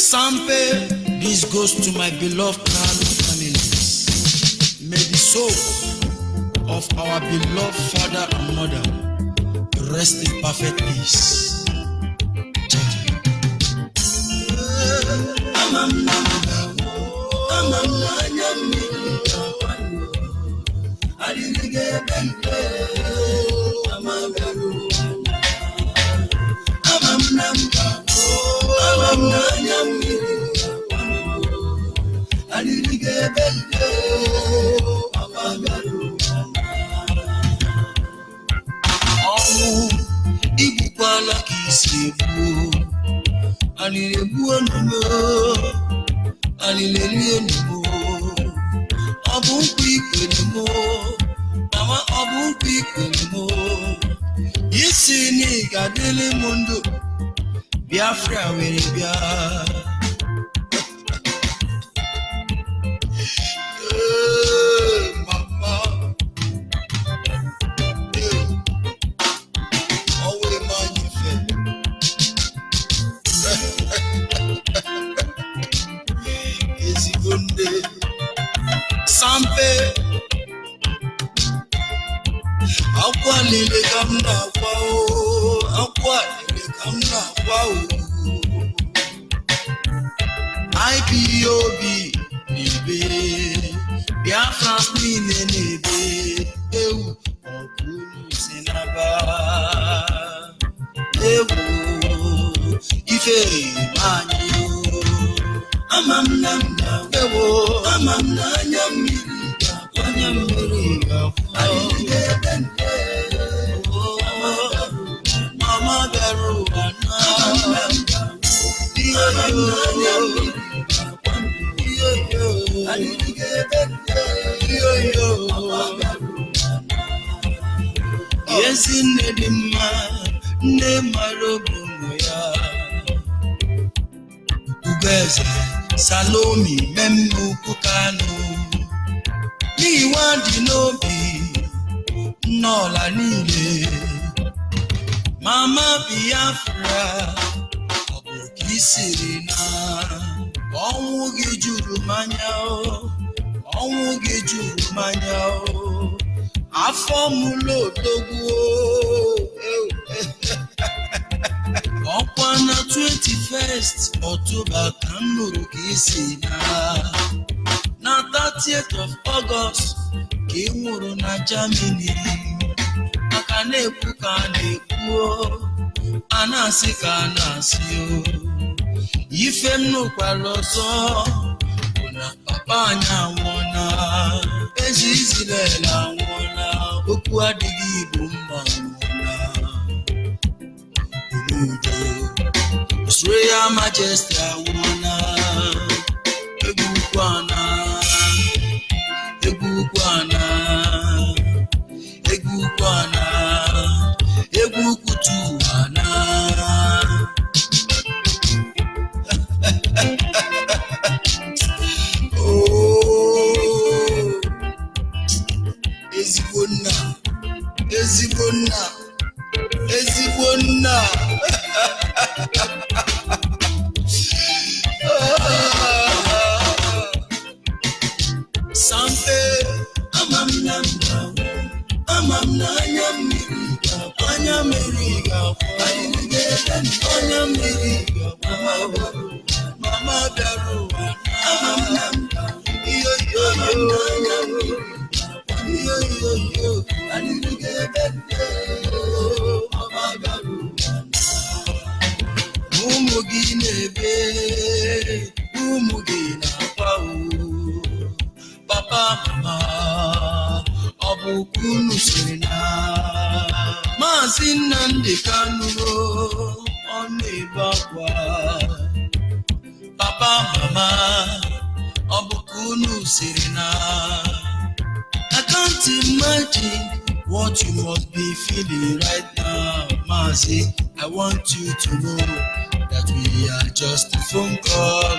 Sample, this goes to my beloved families. May the soul of our beloved father and mother rest in perfect peace. Biafra will be Mama. Always manifest. Is it good day? Sample. Aqua lily come now. Aqua lily come now. ABYOUT Nibe Biafra Nibe Ewu Okunu Senaba Ewu Ife Manyo Amamnamna Ewu Amamna Nyamiriga Nyamiriga Mama Beru Yes, in the man, Nemarobuya Ubeze, Salomi, Memu Kukano, Ni wadi nobi, Nola Nile, Mama Biafra, Obokisirina. Onwu gị juru manya afọ mụlụ odogwu ọkwa na 21st October ka m nụrụ ka isi na 30th of August ka ị nwụrụ na Germany maka na-ekwu ka a na-ekwu a na-asị ka a na-asị Ife mnukwara ọzọ bụ na papa anyị anwụọla ezi Izrel anwụọla okwu adịghị Igbo mma anwụọla Oludo His Royal Majesty anwụọla egwu ukwana egwu kutuwana Ezibonna Sampe amamna nyamiriga Mama Beru Papa mama Obukunu Sena Mazi Nnamdi Kanu Onibakwa Papa mama Obukunu Sena I can't imagine what you must be feeling right now, Mazi. I want you to know that we are just a phone call.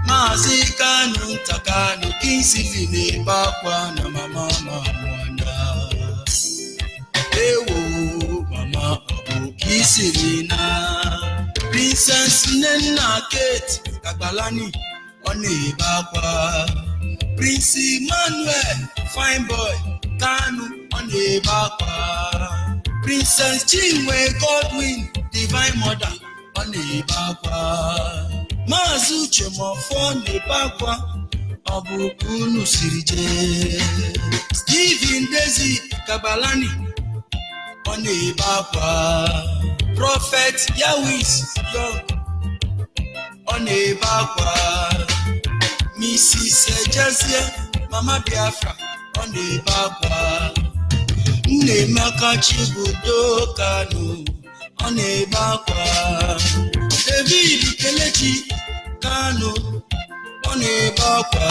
Mazi Kanu Takanu Kinsili Bakwa na mama mwana. Ewo mama Abu Kisirina Princess Nena Kate Kagbalani ọ na-ebe akwa. Prince Emmanuel fine boy Kanu ọ na-ebe akwa. Princess Chinwe Godwin divine mother ọ na-ebe akwa. Maazị Uche Mofo na-ebe akwa. Ọ bụ unu siri jee. Stephen Dezi Kagbalani ọ na-ebe akwa. Prophet Yawis Young ọ na-ebe akwa. Mrs. Ejezie Mama Biafra ọ na-ebe akwa. Nnemeka Chibudo Kanu ọ na-ebe akwa. David Kelechi Kanu ọ na-ebe akwa.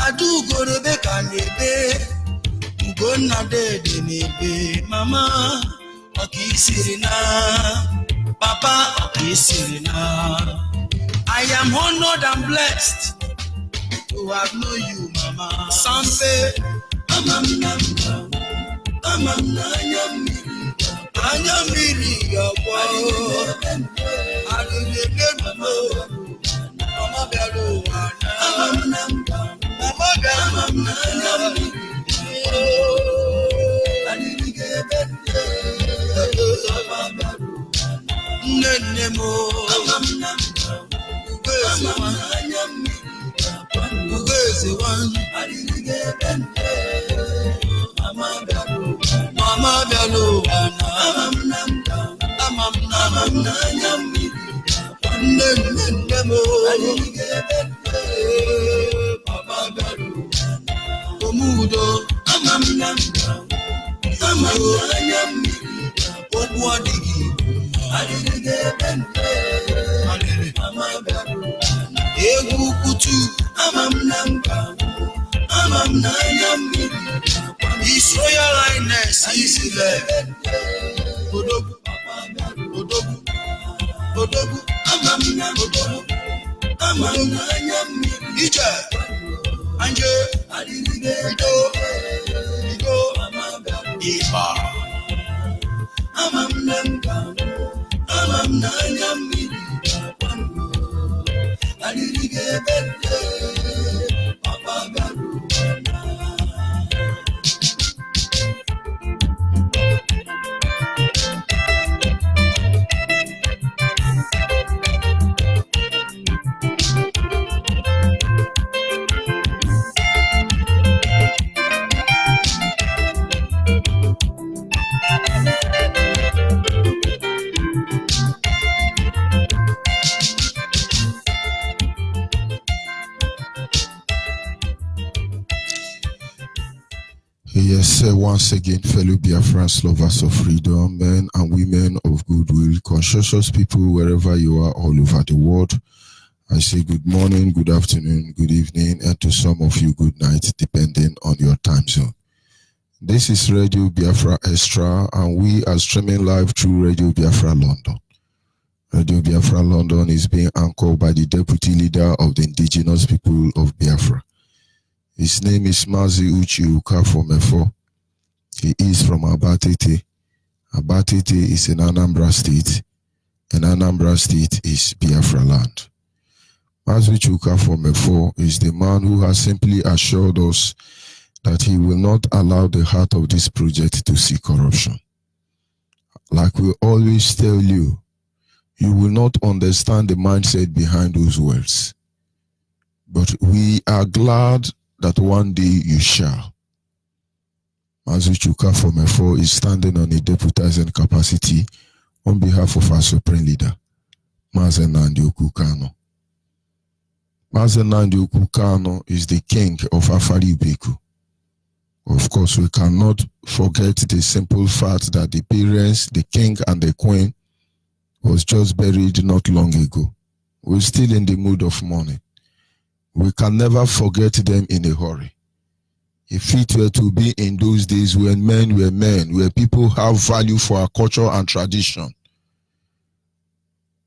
Adaugo Rebeka na-ebe. Ugonna Dede na-ebe. Mama ọkisiri na. Papa ọkisiri na. I am honored and blessed to have known you, Mama. Sampe amamnamba anyamiri yakwa. Alilebebo Mama Biaro amamnamba Mama Biaro Nenemo amamnamba Ugeze one Mama Bialo amamnamba Nenemo Papa Bialo Omudo amamnamba Obwadigi Egwu kutu amamnamba His Royal Highness Isile Odogu Ije Anje Ido Iba Yes, once again, fellow Biafrans, lovers of freedom, men and women of goodwill, conscientious people wherever you are all over the world, I say good morning, good afternoon, good evening, and to some of you, good night, depending on your time zone. This is Radio Biafra Extra, and we are streaming live through Radio Biafra London. Radio Biafra London is being anchored by the Deputy Leader of the Indigenous People of Biafra. His name is Mazi Uchi Ukafomefo. He is from Abatete. Abatete is in Anambra State, and Anambra State is Biafra land. Mazi Uchi Ukafomefo is the man who has simply assured us that he will not allow the heart of this project to see corruption. Like we always tell you, you will not understand the mindset behind those words. But we are glad that one day you shall. Mazi Uchi Ukafomefo is standing on a deputizing capacity on behalf of our Supreme Leader, Mazi Nnamdi Kanu. Mazi Nnamdi Kanu is the king of Afari Ibeku. Of course, we cannot forget the simple fact that the parents, the king and the queen, was just buried not long ago. We're still in the mood of mourning. We can never forget them in a hurry. If it were to be in those days when men, where people have value for our culture and tradition,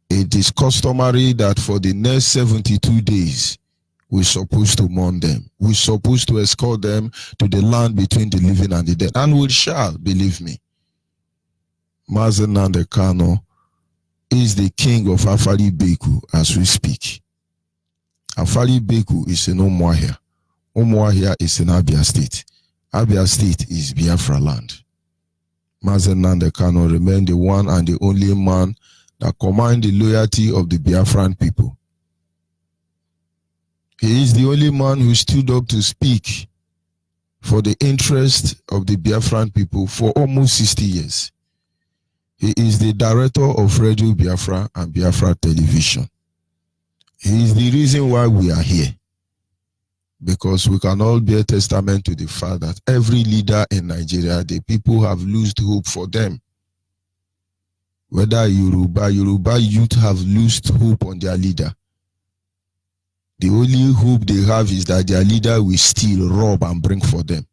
it is customary that for the next 72 days, we're supposed to mourn them. We're supposed to escort them to the land between the living and the dead. And we shall, believe me. Mazi Nnamdi Kanu is the king of Afari Beku as we speak. Afari Beku is in Umuahia. Umuahia is in Abia State. Abia State is Biafra land. Mazen Nnamdi Kanu remained the one and the only man that command the loyalty of the Biafran people. He is the only man who stood up to speak for the interest of the Biafran people for almost 60 years. He is the director of Radio Biafra and Biafra Television. He is the reason why we are here. Because we can all bear testament to the fact that every leader in Nigeria, the people have lost hope for them. Whether Yoruba youth have lost hope on their leader. The only hope they have is that their leader will steal, rob, and bring for them.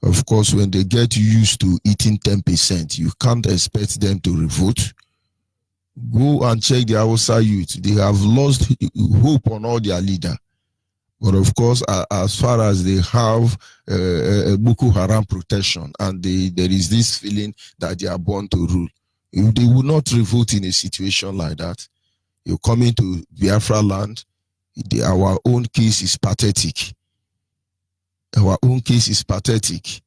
Of course, when they get used to eating 10%, you can't expect them to revolt. Go and check the Hausa youth. They have lost hope on all their leader. But of course, as far as they have Boko Haram protection and there is this feeling that they are born to rule, if they will not revolt in a situation like that, you come into Biafra land, our own case is pathetic. Our own case is pathetic.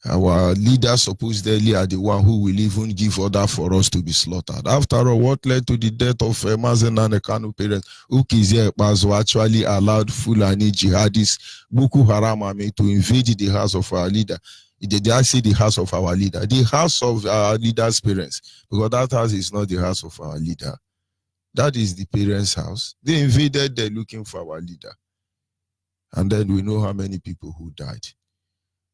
Our leaders supposedly are the one who will even give order for us to be slaughtered. After all, what led to the death of Mazen Nnamdi Kanu parents, Ukizie Ekpazu actually allowed Fulani jihadists, Boko Haram army, to invade the house of our leader. Did I say the house of our leader? The house of our leader's parents, because that house is not the house of our leader. That is the parents' house. They invaded there looking for our leader. And then we know how many people who died.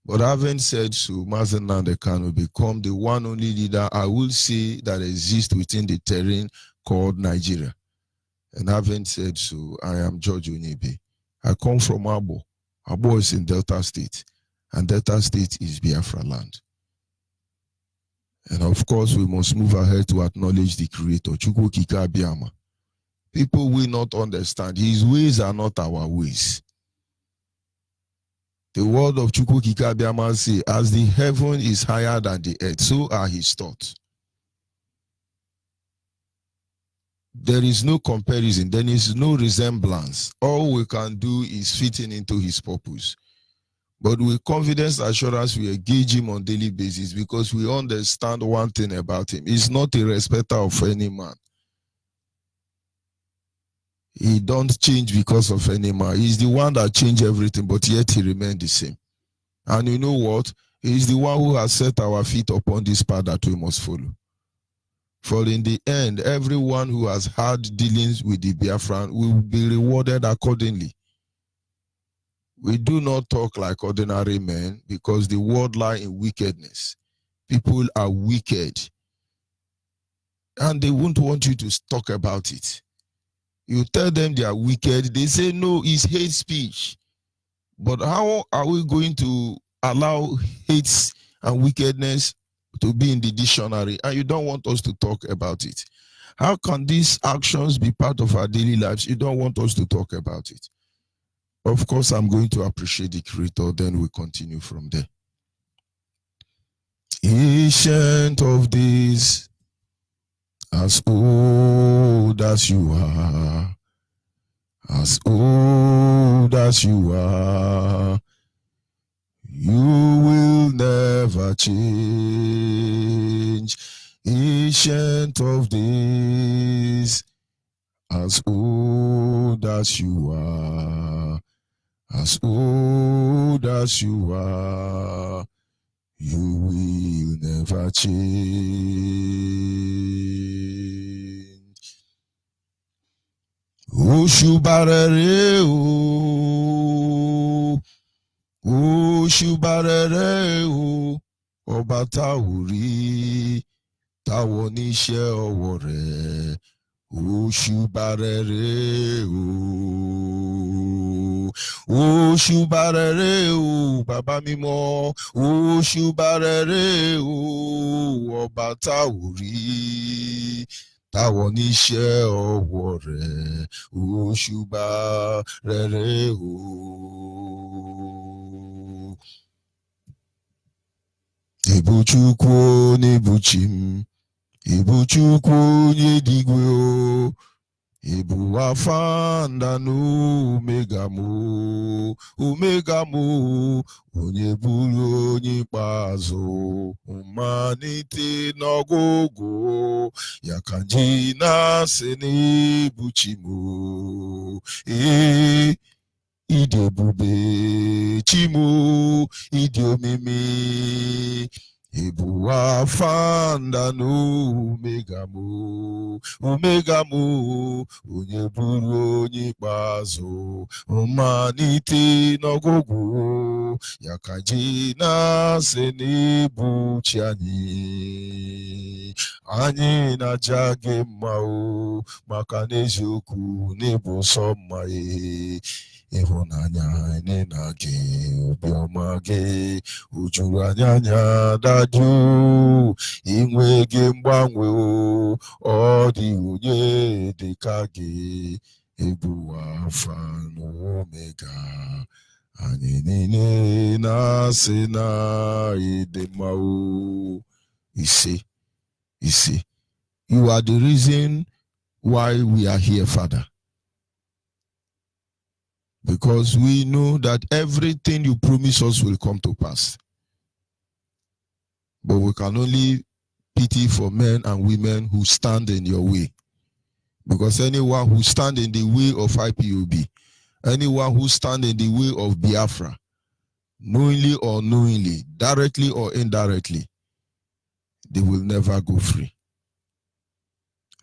But having said so, Mazen Nnamdi Kanu become the one only leader I will say that exists within the terrain called Nigeria. And having said so, I am George Onyibe. I come from Abo. Abo is in Delta State. And Delta State is Biafra land. And of course, we must move ahead to acknowledge the Creator, Chukwu Okike Abiyama. People will not understand. His ways are not our ways. The word of Chukwu Okike Abiyama says, as the heaven is higher than the earth, so are his thoughts. There is no comparison. There is no resemblance. All we can do is fitting into his purpose. But with confidence, assurance, we engage him on a daily basis because we understand one thing about him. He's not a respecter of any man. He don't change because of any man. He's the one that changed everything, but yet he remained the same. And you know what? He's the one who has set our feet upon this path that we must follow. For in the end, everyone who has had dealings with the Biafran will be rewarded accordingly. We do not talk like ordinary men because the world lies in wickedness. People are wicked. And they won't want you to talk about it. You tell them they are wicked, they say, no, it's hate speech. But how are we going to allow hate and wickedness to be in the dictionary and you don't want us to talk about it? How can these actions be part of our daily lives? You don't want us to talk about it. Of course, I'm going to appreciate the Creator, then we continue from there. Ancient of days, as old as you are, as old as you are, you will never change. Ancient of days, as old as you are, as old as you are, you will never change. Oshubarere o, Oshubarere o, Ọba táwòrí, táwọn oníṣẹ́ ọwọ́ rẹ̀. Oshubarere o, Oshubarere o, Baba mímọ́, Oshubarere o, Ọba táwòrí, táwọn oníṣẹ́ ọwọ́ rẹ̀. Oshubarere o. Ibu Chukwu n'ibu chi m, Ibu Chukwu onye digwe o. Ibu Alpha na Omega mo, Omega mo, onye bụrụ onye ikpeazụ, mmalite n'ọgwụgwụ, ya ka ji na-asị n'ịbụ Chi mo. Ịdị ebube Chi mo, ịdị omimi. Ibu Alpha na Omega mo, Omega mo, onye bụrụ onye ikpeazụ, mmalite n'ọgwụgwụ, ya ka ji na-asị n'ịbụ Chi anyị. Anyị na-aja gị mma o, maka n'eziokwu n'ịbụ nsọ mma e. Ịhụnanya anyị na gị, obiọma gị, o juru anyị anya dajụ, inwe gị mgbanwe o, ọ dị onye dịka gị, Ebu Alpha na Omega, anyị niile na-asị na ịdị mma o. Ise. You are the reason why we are here, Father. Because we know that everything you promise us will come to pass. But we can only pity for men and women who stand in your way. Because anyone who stand in the way of IPOB, anyone who stand in the way of Biafra, knowingly or unknowingly, directly or indirectly, they will never go free.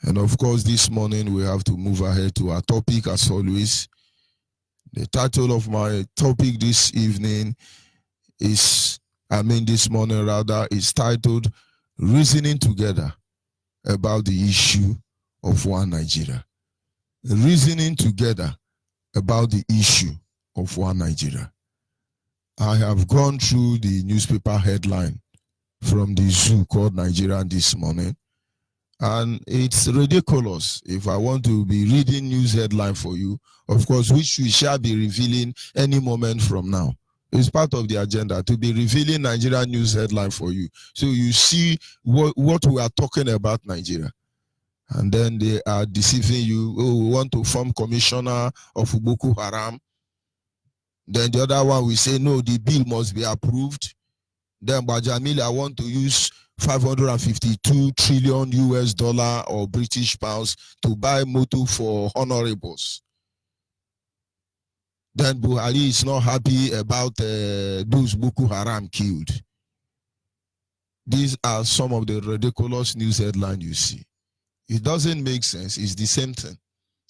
And of course, this morning we have to move ahead to our topic as always. The title of my topic this evening is, this morning rather, is titled Reasoning Together About the Issue of One Nigeria. Reasoning Together About the Issue of One Nigeria. I have gone through the newspaper headline from the zoo called Nigerian this morning, and it's ridiculous if I want to be reading news headline for you, of course, which we shall be revealing any moment from now. It's part of the agenda to be revealing Nigerian news headline for you, so you see what we are talking about Nigeria. And then they are deceiving you. Oh, we want to form commissioner of Boko Haram. Then the other one will say, no, the bill must be approved. Then Bajamil, I want to use 552 trillion US dollar or British pounds to buy motor for honorables. Then Buhari is not happy about those Boko Haram killed. These are some of the ridiculous news headlines you see. It doesn't make sense. It's the same thing.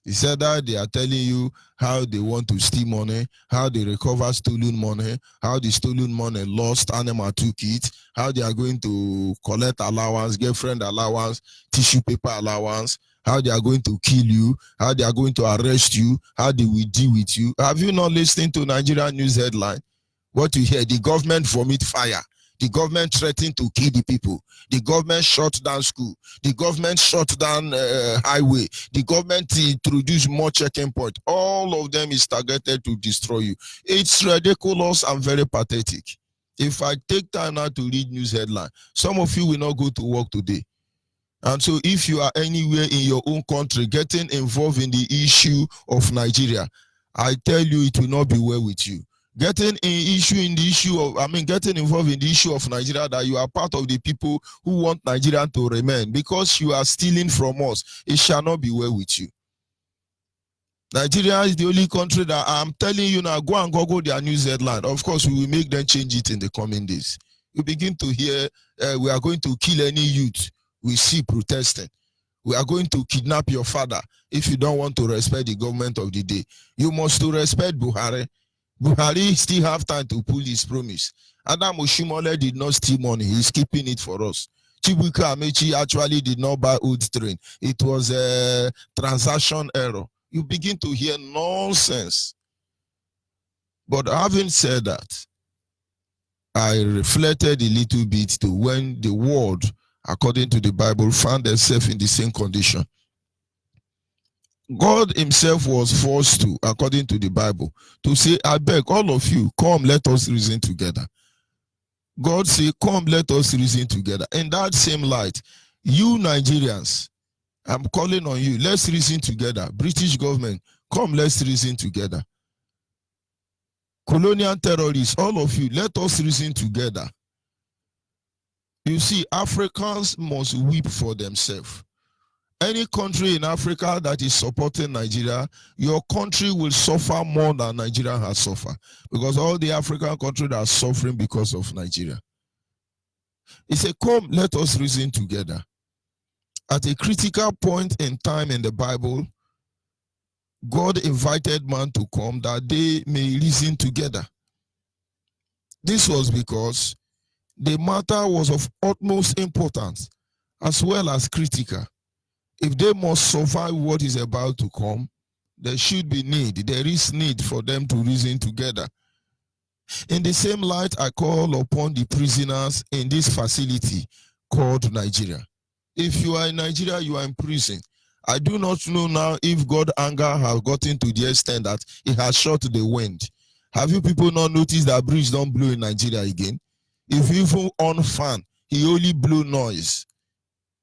He said that they are telling you how they want to steal money, how they recover stolen money, how the stolen money lost, animal took it, how they are going to collect allowance, girlfriend allowance, tissue paper allowance, how they are going to kill you, how they are going to arrest you, how they will deal with you. Have you not listened to Nigerian news headline? What you hear, the government vomit fire. The government threatened to kill the people. The government shut down school. The government shut down highway. The government introduced more checking point. All of them is targeted to destroy you. It's ridiculous and very pathetic. If I take time now to read news headline, some of you will not go to work today. And so if you are anywhere in your own country getting involved in the issue of Nigeria, I tell you it will not be well with you. Getting involved in the issue of Nigeria, that you are part of the people who want Nigeria to remain, because you are stealing from us, it shall not be well with you. Nigeria is the only country that I'm telling you now, go and Google their news headline. Of course, we will make them change it in the coming days. You begin to hear, we are going to kill any youth we see protesting. We are going to kidnap your father if you don't want to respect the government of the day. You must to respect Buhari. Buhari still have time to pull his promise. Adam Oshimole did not steal money. He's keeping it for us. Chibuka Amechi actually did not buy old train. It was a transaction error. You begin to hear nonsense. But having said that, I reflected a little bit to when the world, according to the Bible, found itself in the same condition. God himself was forced to, according to the Bible, to say, I beg all of you, come, let us reason together. God said, come, let us reason together. In that same light, You Nigerians, I'm calling on you. Let's reason together. British government, come, let's reason together. Colonial terrorists, all of you, let us reason together. You see, Africans must weep for themselves. Any country in Africa that is supporting Nigeria, your country will suffer more than Nigeria has suffered, because all the African countries are suffering because of Nigeria. He said, come, let us reason together. At a critical point in time in the Bible, God invited man to come that they may reason together. This was because the matter was of utmost importance as well as critical. If they must survive what is about to come, there should be need. There is need for them to reason together. In the same light, I call upon the prisoners in this facility called Nigeria. If you are in Nigeria, you are in prison. I do not know now if God's anger has gotten to the extent that it has shut the wind. Have you people not noticed that breeze don't blow in Nigeria again? If you even on fan, he only blow noise.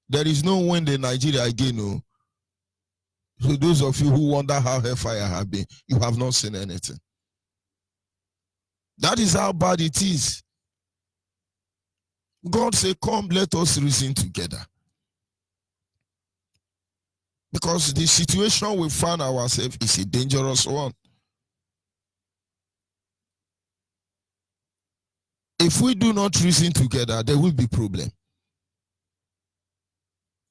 There is no wind in Nigeria again. No. So those of you who wonder how hellfire have been, you have not seen anything. That is how bad it is. God said, come, let us reason together. Because the situation we find ourselves is a dangerous one. If we do not reason together, there will be problem.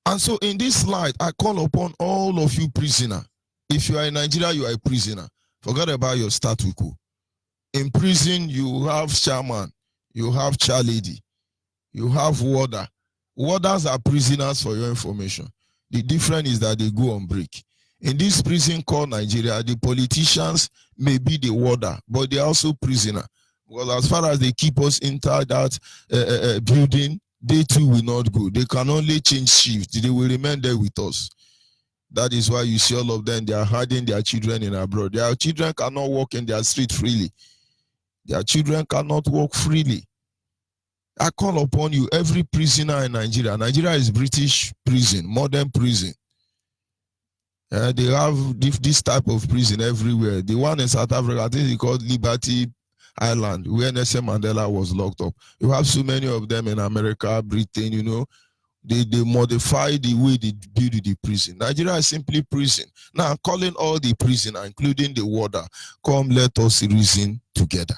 And so in this light, I call upon all of you prisoners. If you are in Nigeria, you are a prisoner. Forget about your status quo. In prison, you have chairman, you have chair lady, you have warder. Warders are prisoners, for your information. The difference is that they go on break. In this prison called Nigeria, the politicians may be the warder, but they are also prisoner. Because as far as they keep us inside that building, they too will not go. They can only change shift. They will remain there with us. That is why you see all of them, they are hiding their children in abroad. Their children cannot walk in their street freely. Their children cannot walk freely. I call upon you, every prisoner in Nigeria. Nigeria is British prison, modern prison. They have this type of prison everywhere. The one in South Africa, I think it's called Liberty Island, where Nelson Mandela was locked up. You have so many of them in America, Britain, you know. They modify the way they build the prison. Nigeria is simply prison. Now I'm calling all the prisoners, including the warder, come, let us reason together.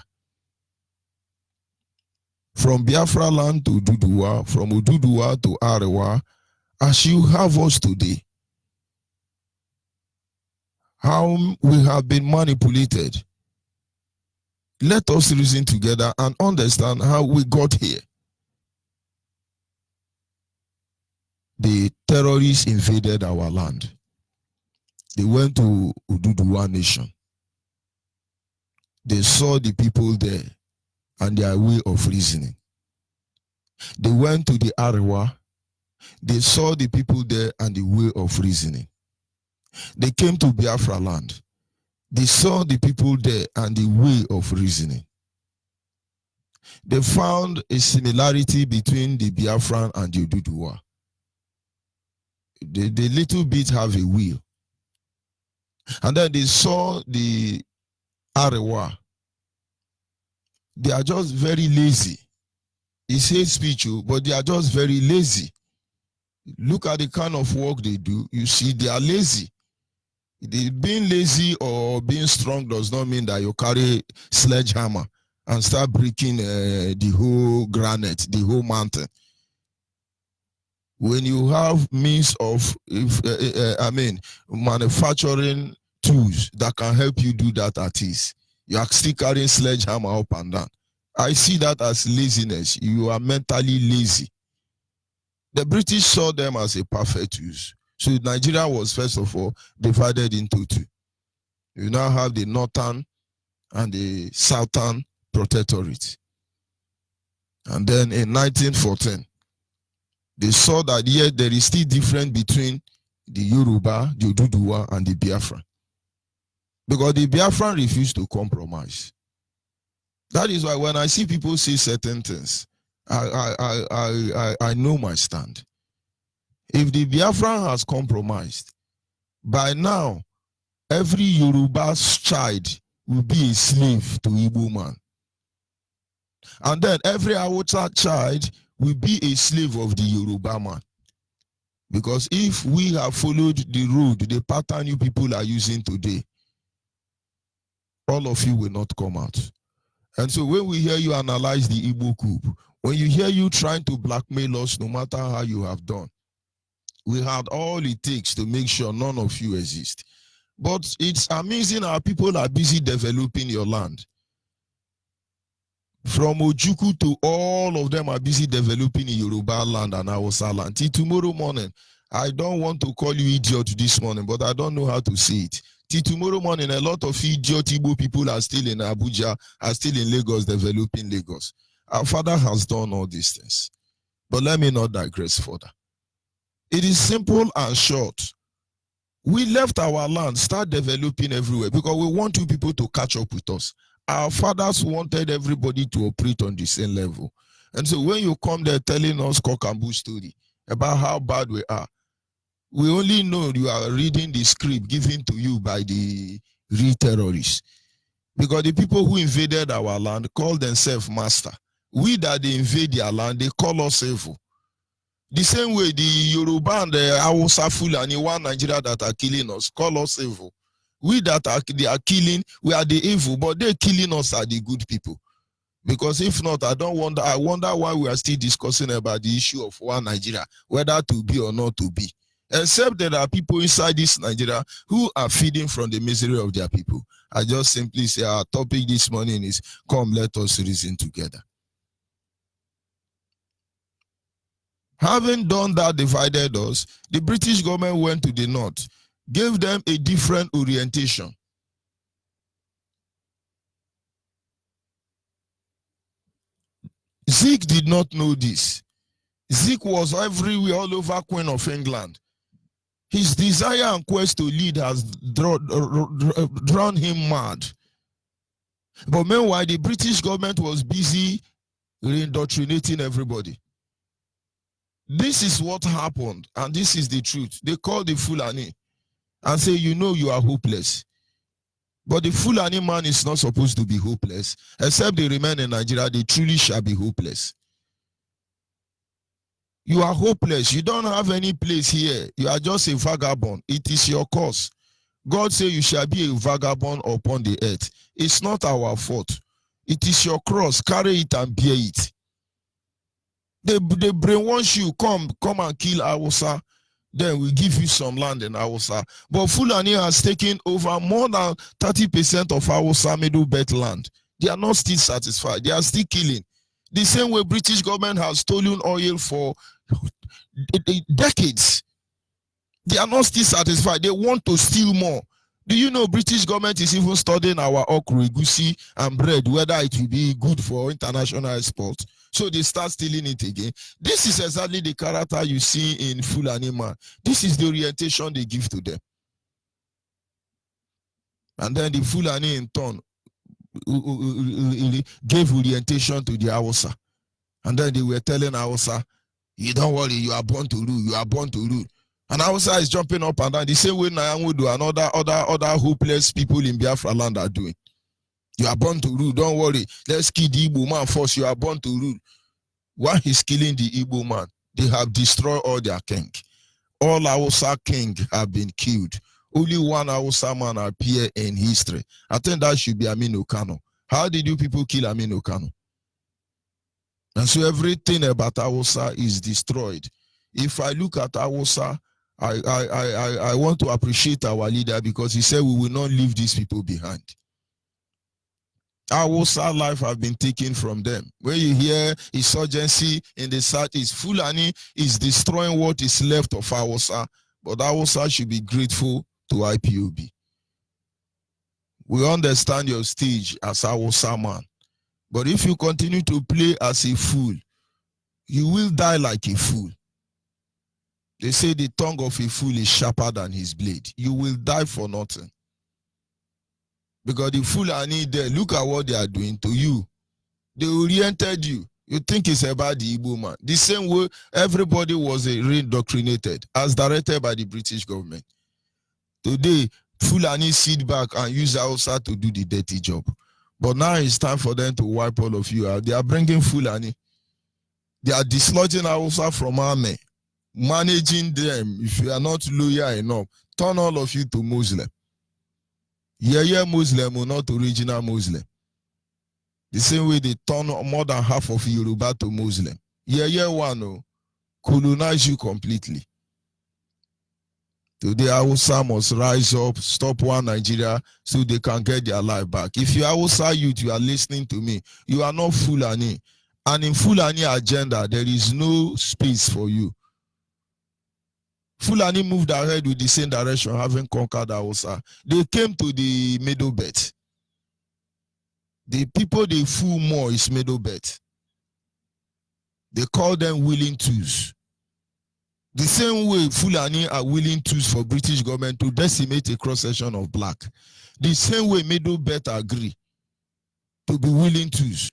From Biafra land to Oduduwa, from Oduduwa to Arewa, as you have us today, how we have been manipulated. Let us reason together and understand how we got here. The terrorists invaded our land. They went to Oduduwa nation. They saw the people there and their way of reasoning. They went to the Arewa. They saw the people there and the way of reasoning. They came to Biafra land. They saw the people there and the way of reasoning. They found a similarity between the Biafran and the Oduduwa. They little bit have a will. And then they saw the Arewa. They are just very lazy. It's hate speech, but they are just very lazy. Look at the kind of work they do. You see, they are lazy. Being lazy or being strong does not mean that you carry sledgehammer and start breaking the whole granite, the whole mountain. When you have means of, manufacturing tools that can help you do that at ease, you are still carrying sledgehammer up and down. I see that as laziness. You are mentally lazy. The British saw them as a perfect use. So Nigeria was first of all divided into two. You now have the northern and the southern protectorate. And then in 1914, they saw that yet there is still difference between the Yoruba, the Oduduwa, and the Biafran. Because the Biafran refused to compromise. That is why when I see people say certain things, I know my stand. If the Biafran has compromised, by now, every Yoruba's child will be a slave to Igbo man. And then every Hausa child will be a slave of the Yoruba man. Because if we have followed the road, the pattern you people are using today, all of you will not come out. And so when we hear you analyze the Igbo coup, when you hear you trying to blackmail us, no matter how you have done, we had all it takes to make sure none of you exist. But it's amazing how people are busy developing your land. From Ojuku to all of them are busy developing in Yoruba land and Hausa land. Till tomorrow morning, I don't want to call you idiot this morning, but I don't know how to say it. Till tomorrow morning, a lot of idiot Igbo people are still in Abuja, are still in Lagos, developing Lagos. Our father has done all these things. But let me not digress further. It is simple and short. We left our land, start developing everywhere because we want you people to catch up with us. Our fathers wanted everybody to operate on the same level. And so when you come there telling us cock and bull story about how bad we are, we only know you are reading the script given to you by the real terrorists. Because the people who invaded our land call themselves master. We that they invade their land, they call us evil. The same way the Yoruba and the Hausa Fulani, one Nigeria that are killing us, call us evil. We that they are killing, we are the evil, but they killing us are the good people. Because if not, I wonder why we are still discussing about the issue of one Nigeria, whether to be or not to be. Except there are people inside this Nigeria who are feeding from the misery of their people. I just simply say our topic this morning is, come, let us reason together. Having done that, divided us, the British government went to the north, gave them a different orientation. Zeke did not know this. Zeke was everywhere, all over Queen of England. His desire and quest to lead has drawn him mad. But meanwhile, the British government was busy indoctrinating everybody. This is what happened, and this is the truth. They call the Fulani and say, you know you are hopeless. But the Fulani man is not supposed to be hopeless. Except they remain in Nigeria, they truly shall be hopeless. You are hopeless. You don't have any place here. You are just a vagabond. It is your cause. God said you shall be a vagabond upon the earth. It's not our fault. It is your cross. Carry it and bear it. They brainwash you. Come and kill Hausa. Then we give you some land in Hausa. But Fulani has taken over more than 30% of Hausa middle belt land. They are not still satisfied. They are still killing. The same way British government has stolen oil for decades. They are not still satisfied. They want to steal more. Do you know British government is even studying our okra, egusi, and bread, whether it will be good for international export? So they start stealing it again. This is exactly the character you see in Fulani man. This is the orientation they give to them. And then the Fulani in turn gave orientation to the Hausa. And then they were telling Hausa, you don't worry, you are born to rule, you are born to rule. And Hausa is jumping up and down the same way Nyangudu and other hopeless people in Biafra land are doing. You are born to rule, don't worry. Let's kill the Igbo man first, you are born to rule. While he's killing the Igbo man, they have destroyed all their king. All Hausa king have been killed. Only one Hausa man appear in history. I think that should be Aminu Kano. How did you people kill Aminu Kano? And so everything about Hausa is destroyed. If I look at Hausa, I want to appreciate our leader because he said we will not leave these people behind. Hausa life have been taken from them. When you hear insurgency in the southeast, Fulani is destroying what is left of Hausa, but Hausa should be grateful to IPOB. We understand your stage as Hausa man, but if you continue to play as a fool, you will die like a fool. They say the tongue of a fool is sharper than his blade. You will die for nothing. Because the Fulani there, look at what they are doing to you. They oriented you. You think it's about the Igbo man. The same way everybody was re-indoctrinated as directed by the British government. Today, Fulani sit back and use Hausa to do the dirty job. But now it's time for them to wipe all of you out. They are bringing Fulani. They are dislodging Hausa from army, managing them. If you are not loyal enough, turn all of you to Muslim. Yeah, Muslim or not original Muslim. The same way they turn more than half of Yoruba to Muslim. Yeah, one colonize you completely. Today, Hausa must rise up, stop one Nigeria so they can get their life back. If you are Hausa youth, you are listening to me, you are not Fulani. And in Fulani agenda, there is no space for you. Fulani moved ahead with the same direction, having conquered Hausa. They came to the Middle Belt. The people they fool more is Middle Belt. They call them willing tools. The same way Fulani are willing tools for British government to decimate a cross-section of black. The same way Middle Belt agree to be willing tools.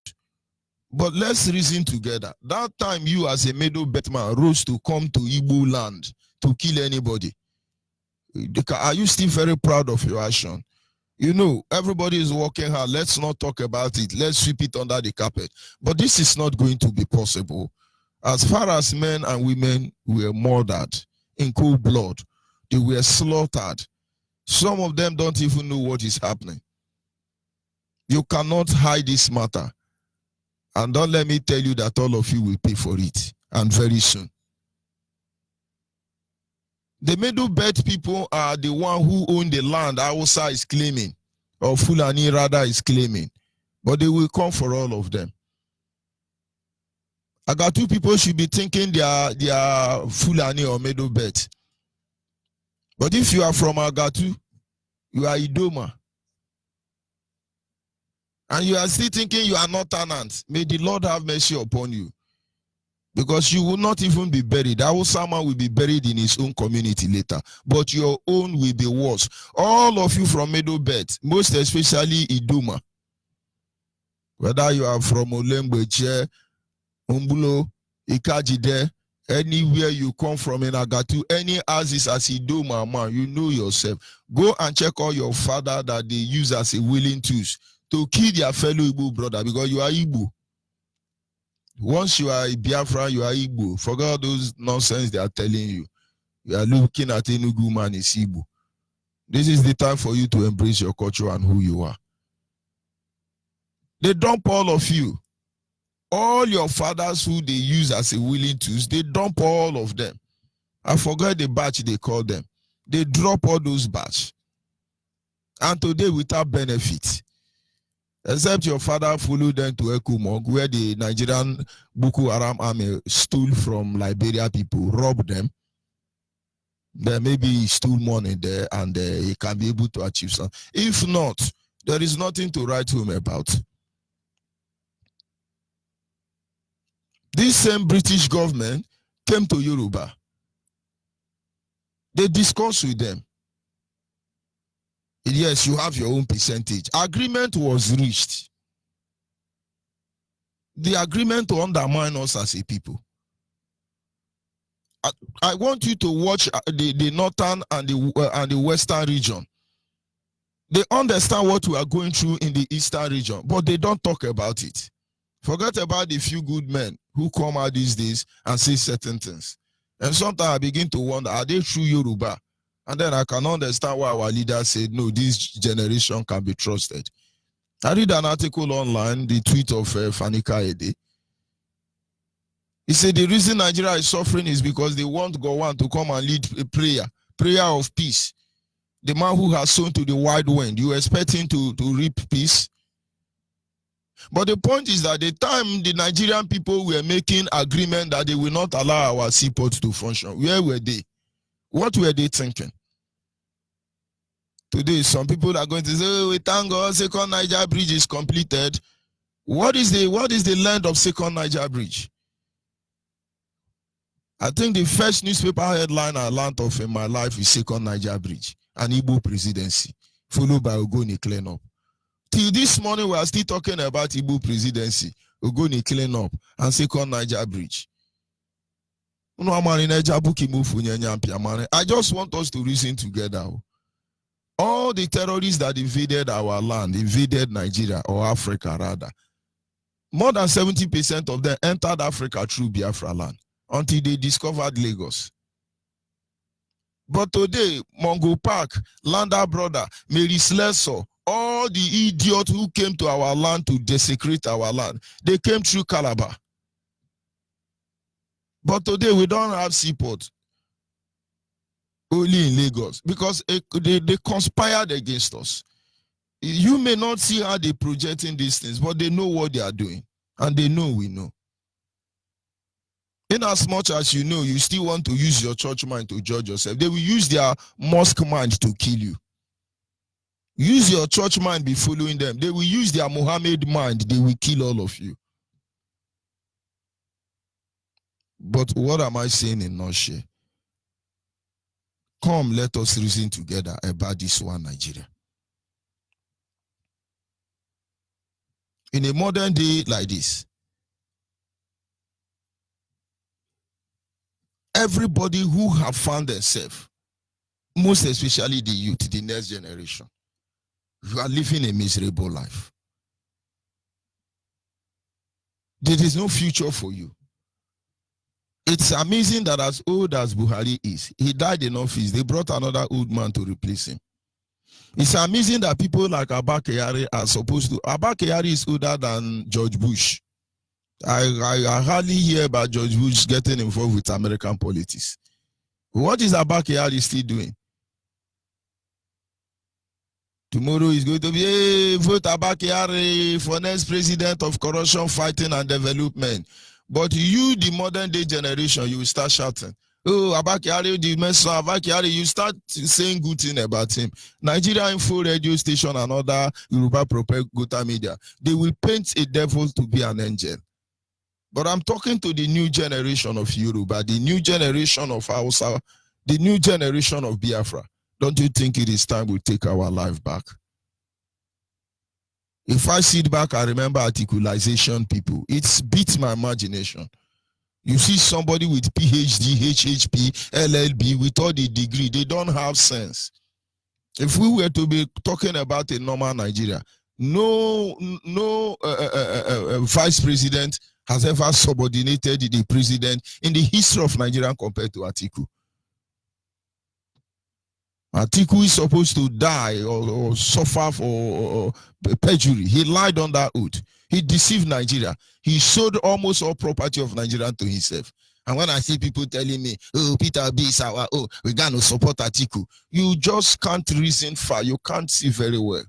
But let's reason together. That time you as a Middle Belt man rose to come to Igbo land to kill anybody. Are you still very proud of your action? You know, everybody is working hard. Let's not talk about it. Let's sweep it under the carpet. But this is not going to be possible. As far as men and women were murdered in cold blood, they were slaughtered. Some of them don't even know what is happening. You cannot hide this matter. And don't let me tell you that all of you will pay for it, and very soon. The Middle Belt people are the one who own the land Hausa is claiming, or Fulani rather is claiming. But they will come for all of them. Agatu people should be thinking they are Fulani or Middle Belt. But if you are from Agatu, you are Idoma. And you are still thinking you are not tenants. May the Lord have mercy upon you. Because you will not even be buried. Someone will be buried in his own community later. But your own will be worse. All of you from Middle Belt, most especially Idoma. Whether you are from Olembeche, Umbulo, Ikajide, anywhere you come from in Agatu, any houses as Idoma man, you know yourself. Go and check all your father that they use as a willing tools to kill their fellow Igbo brother, because you are Igbo. Once you are a Biafra, you are Igbo. Forget those nonsense they are telling you. You are looking at Enugu man is Igbo. This is the time for you to embrace your culture and who you are. They dump all of you. All your fathers who they use as a willing tools, they dump all of them. I forgot the batch they call them. They drop all those batch. And today without benefit. Except your father followed them to Ekumog, where the Nigerian Boko Haram army stole from Liberia people, robbed them. Then maybe he stole money there and he can be able to achieve something. If not, there is nothing to write home about. This same British government came to Yoruba. They discussed with them. Yes, you have your own percentage. Agreement was reached. The agreement to undermine us as a people. I want you to watch the northern and the western region. They understand what we are going through in the eastern region, but they don't talk about it. Forget about the few good men who come out these days and say certain things. And sometimes I begin to wonder, are they true Yoruba? And then I can understand why our leaders said, no, this generation can be trusted. I read an article online, the tweet of Fanika Ede. He said the reason Nigeria is suffering is because they want Gowon to come and lead a prayer of peace. The man who has sown to the wide wind, you expect him to reap peace? But the point is that the time the Nigerian people were making agreement that they will not allow our seaports to function, where were they? What were they thinking? Today, some people are going to say, oh, we thank God, Second Niger Bridge is completed. What is the length of Second Niger Bridge? I think the first newspaper headline I learned of in my life is Second Niger Bridge, an Igbo presidency, followed by Ogoni cleanup. Till this morning, we are still talking about Igbo presidency. Ogoni clean up, and second Niger Bridge. I just want us to reason together. All the terrorists that invaded our land, invaded Nigeria or Africa rather, more than 70% of them entered Africa through Biafra land until they discovered Lagos. But today, Mongo Park, Landa Brother, Mary Slessor, all the idiots who came to our land to desecrate our land, they came through Calabar. But today, we don't have seaport. Only in Lagos. Because they conspired against us. You may not see how they're projecting these things, but they know what they are doing. And they know we know. In as much as you know, you still want to use your church mind to judge yourself. They will use their mosque mind to kill you. Use your church mind, be following them. They will use their Muhammad mind. They will kill all of you. But what am I saying in nutshell? Come, let us reason together about this one Nigeria. In a modern day like this, everybody who have found themselves, most especially the youth, the next generation, you are living a miserable life. There is no future for you. It's amazing that as old as Buhari is, he died in office. They brought another old man to replace him. It's amazing that people like Abba Kyari are supposed to. Abba Kyari is older than George Bush. I hardly hear about George Bush getting involved with American politics. What is Abba Kyari still doing? Tomorrow is going to be, hey, vote Abba Kyari for next president of corruption, fighting and development. But you, the modern day generation, you will start shouting, oh, Abba Kyari, the messenger, Abba Kyari, you start saying good thing about him. Nigeria Info radio station and other Yoruba propaganda media, they will paint a devil to be an angel. But I'm talking to the new generation of Yoruba, the new generation of Hausa, the new generation of Biafra. Don't you think it is time we take our life back? If I sit back, I remember articulation people. It's beats my imagination. You see somebody with PhD, HHP, LLB, with all the degree, they don't have sense. If we were to be talking about a normal Nigeria, no vice president has ever subordinated the president in the history of Nigeria compared to Atiku. Atiku is supposed to die or suffer for perjury. He lied on that oath. He deceived Nigeria. He sold almost all property of Nigeria to himself. And when I see people telling me, oh, Peter B is our, oh, we're going to support Atiku, you just can't reason far. You can't see very well.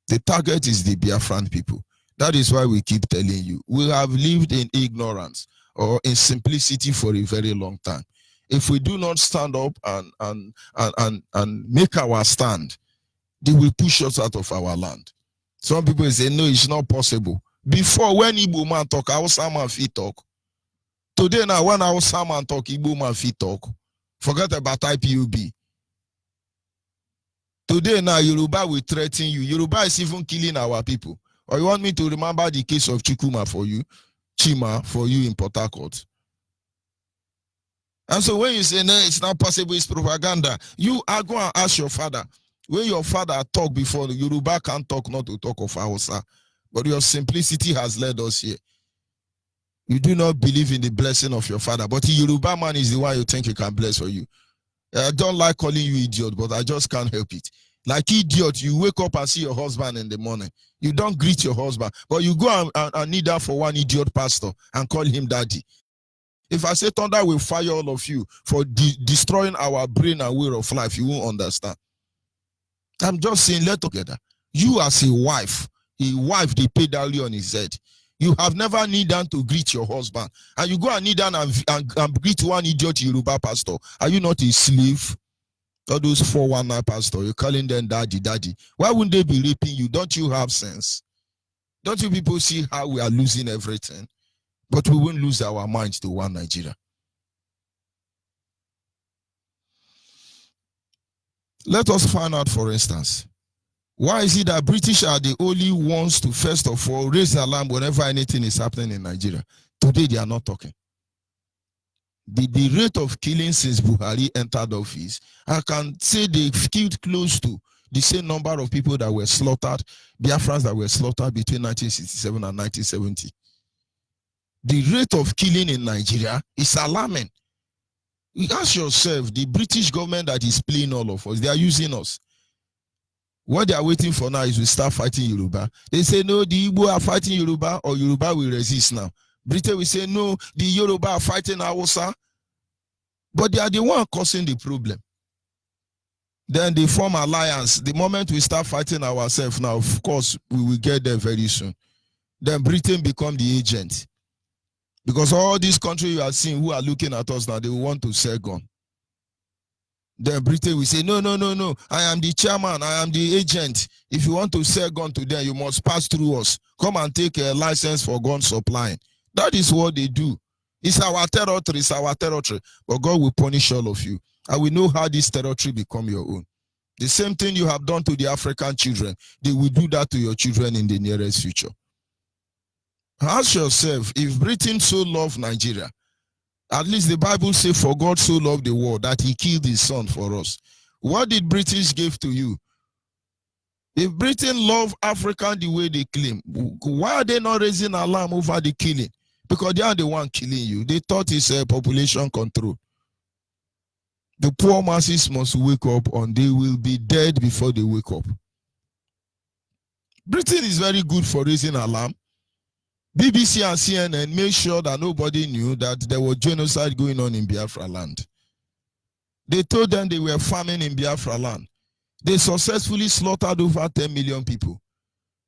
The target is the Biafran people. That is why we keep telling you, we have lived in ignorance or in simplicity for a very long time. If we do not stand up and make our stand, they will push us out of our land. Some people say, no, it's not possible. Before, when Igbo man talk, Hausa man fit talk. Today now, when Hausa man talk, Igbo man fit talk. Forget about IPOB. Today now, Yoruba will threaten you. Yoruba is even killing our people. Or you want me to remember the case of Chikuma for you, Chima for you in Port Harcourt? And so when you say, no, it's not possible, it's propaganda, you are going to ask your father. When your father talked before, Yoruba can't talk, not to talk of Hausa. But your simplicity has led us here. You do not believe in the blessing of your father. But the Yoruba man is the one you think he can bless for you. I don't like calling you idiot, but I just can't help it. Like idiot, you wake up and see your husband in the morning. You don't greet your husband, but you go and kneel down for one idiot pastor and call him daddy. If I say thunder will fire all of you for destroying our brain and way of life, you won't understand. I'm just saying, let together. You as a wife they pay daily on his head. You have never kneeled down to greet your husband, and you go and kneel down and greet one idiot Yoruba pastor. Are you not a slave? All those 419 pastor, you're calling them daddy, daddy. Why wouldn't they be raping you? Don't you have sense? Don't you people see how we are losing everything? But we won't lose our minds to one Nigeria. Let us find out, for instance, Why is it that British are the only ones to first of all raise the alarm whenever anything is happening in Nigeria? Today they are not talking. The rate of killing since Buhari entered office, I can say they've killed close to the same number of people that were slaughtered, Biafrans that were slaughtered between 1967 and 1970. The rate of killing in Nigeria is alarming. You ask yourself, the British government that is playing all of us, they are using us. What they are waiting for now is we start fighting Yoruba. They say, no, the Igbo are fighting Yoruba, or Yoruba will resist now. Britain will say, no, the Yoruba are fighting Hausa. But they are the one causing the problem. Then they form alliance. The moment we start fighting ourselves now, of course, we will get there very soon. Then Britain become the agent. Because all these countries you are seeing who are looking at us now, they will want to sell gun. Then Britain will say, no, no, no, no. I am the chairman. I am the agent. If you want to sell gun to them, you must pass through us. Come and take a license for gun supplying. That is what they do. It's our territory. It's our territory. But God will punish all of you. And we know how this territory become your own. The same thing you have done to the African children, they will do that to your children in the nearest future. Ask yourself, if Britain so loved Nigeria, at least the Bible says, for God so loved the world that he killed his son for us. What did British give to you? If Britain loved Africa the way they claim, why are they not raising alarm over the killing? Because they are the one killing you. They thought it's a population control. The poor masses must wake up, and they will be dead before they wake up. Britain is very good for raising alarm. BBC and CNN made sure that nobody knew that there was genocide going on in Biafra land. They told them they were farming in Biafra land. They successfully slaughtered over 10 million people.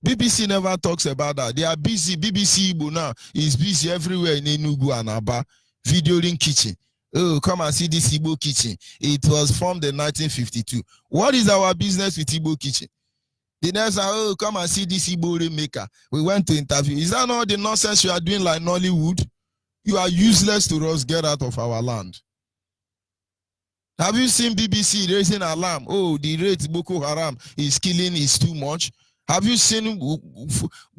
BBC never talks about that. They are busy. BBC Igbo now is busy everywhere in Enugu and Aba, videoing kitchen. Oh, come and see this Igbo kitchen. It was formed in 1952. What is our business with Igbo kitchen? The next, oh, come and see this Igbo maker. We went to interview. Is that not the nonsense you are doing like Nollywood? You are useless to us. Get out of our land. Have you seen BBC raising alarm? Oh, the rate Boko Haram is killing is too much. Have you seen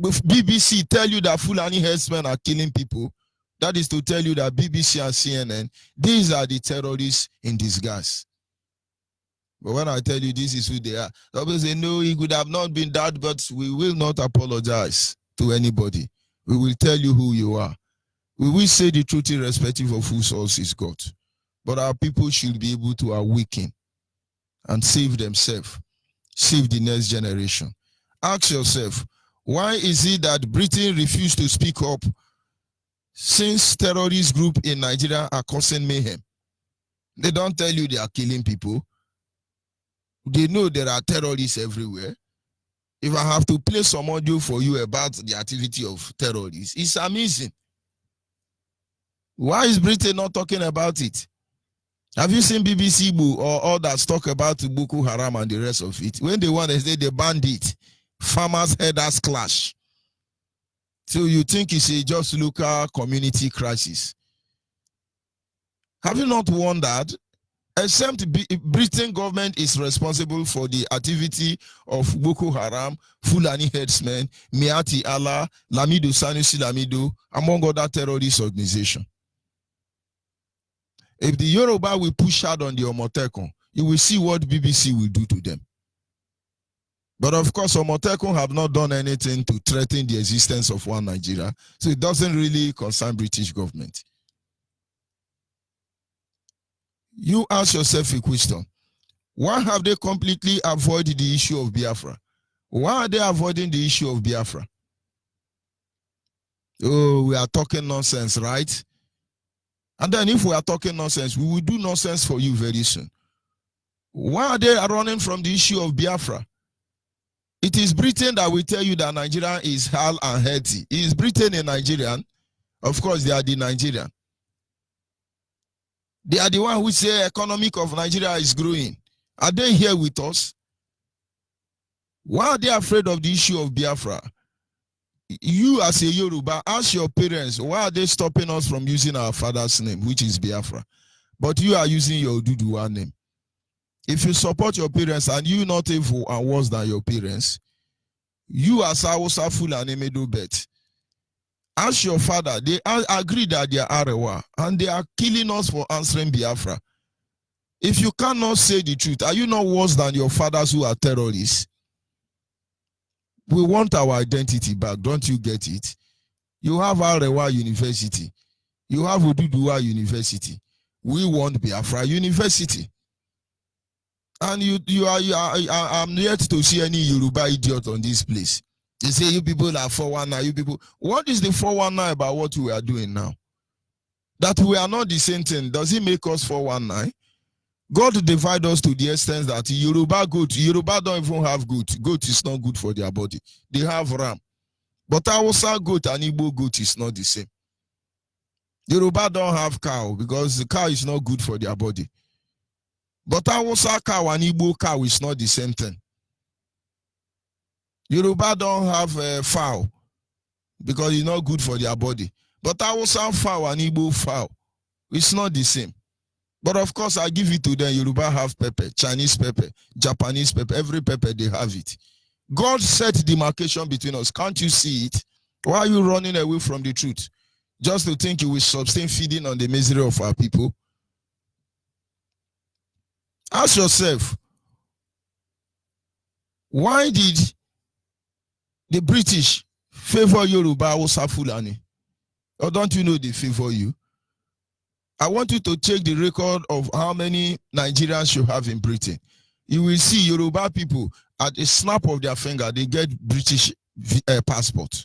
BBC tell you that Fulani herdsmen are killing people? That is to tell you that BBC and CNN, these are the terrorists in disguise. But when I tell you this is who they are, they'll say, no, it would have not been that, but we will not apologize to anybody. We will tell you who you are. We will say the truth irrespective of whose source is God. But our people should be able to awaken and save themselves, save the next generation. Ask yourself, why is it that Britain refused to speak up since terrorist groups in Nigeria are causing mayhem? They don't tell you they are killing people. They know there are terrorists everywhere. If I have to play some audio for you about the activity of terrorists, it's amazing. Why is Britain not talking about it? Have you seen BBC or others talk about Boko Haram and the rest of it? When they want to say they banned it, farmers' headers clash. So you think it's a just local community crisis. Have you not wondered? Except Britain government is responsible for the activity of Boko Haram, Fulani herdsmen, Miati Allah, Lamido Sanusi Lamido, among other terrorist organizations. If the Yoruba will push hard on the Omotekun, you will see what BBC will do to them. But of course, Omotekun have not done anything to threaten the existence of one Nigeria, so it doesn't really concern British government. You ask yourself a question. Why have they completely avoided the issue of Biafra? Why are they avoiding the issue of Biafra? Oh, we are talking nonsense, right? And then if we are talking nonsense, we will do nonsense for you very soon. Why are they running from the issue of Biafra? It is Britain that will tell you that Nigeria is hal and healthy. Is Britain a Nigerian? Of course, they are the Nigerian. They are the one who say economic of Nigeria is growing. Are they here with us? Why are they afraid of the issue of Biafra? You as a Yoruba, ask your parents, why are they stopping us from using our father's name, which is Biafra? But you are using your Oduduwa name. If you support your parents and you not evil and worse than your parents, you as Hausa Fulani may do bet. Ask your father, they agree that they are Arewa and they are killing us for answering Biafra. If you cannot say the truth, are you not worse than your fathers who are terrorists? We want our identity back, don't you get it? You have Arewa University. You have Oduduwa University. We want Biafra University. And I'm yet to see any Yoruba idiot on this place. They say you people are 419, you people. What is the 419 about what we are doing now? That we are not the same thing. Does it make us 419? God divide us to the extent that Yoruba don't even have goat. Goat is not good for their body. They have ram. But Hausa goat and Igbo goat is not the same. Yoruba don't have cow because the cow is not good for their body. But Hausa cow and Igbo cow is not the same thing. Yoruba don't have fowl because it's not good for their body. But Hausa fowl and Igbo fowl, it's not the same. But of course, I give it to them. Yoruba have pepper, Chinese pepper, Japanese pepper. Every pepper, they have it. God set demarcation between us. Can't you see it? Why are you running away from the truth? Just to think you will sustain feeding on the misery of our people? Ask yourself, why did the British favor Yoruba Hausa Fulani? Or don't you know they favor you? I want you to check the record of how many Nigerians you have in Britain. You will see Yoruba people, at a snap of their finger, they get British passport.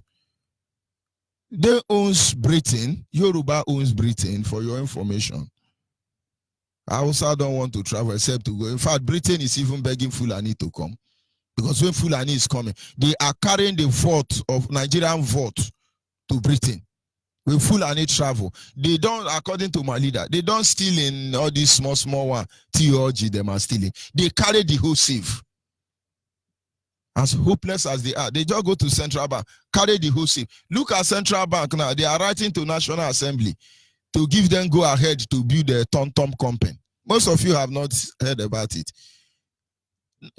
They own Britain. Yoruba owns Britain, for your information. I also don't want to travel except to go. In fact, Britain is even begging Fulani to come. Because when Fulani is coming, they are carrying the vote of Nigerian vote to Britain. When Fulani travel, they don't, according to my leader, they don't steal in all these small one. TOG, them are stealing. They carry the whole sieve. As hopeless as they are, they just go to Central Bank, carry the whole sieve. Look at Central Bank now. They are writing to National Assembly to give them go ahead to build a Tom company. Most of you have not heard about it.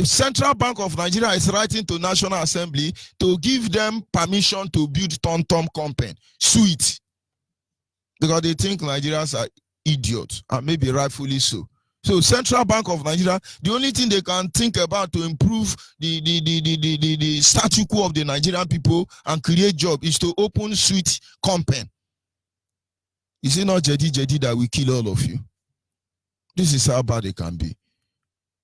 Central Bank of Nigeria is writing to National Assembly to give them permission to build Tom company. Sweet. Because they think Nigerians are idiots, and maybe rightfully so. So Central Bank of Nigeria, the only thing they can think about to improve the status quo of the Nigerian people and create jobs is to open sweet company. Is it not Jedi that will kill all of you? This is how bad it can be.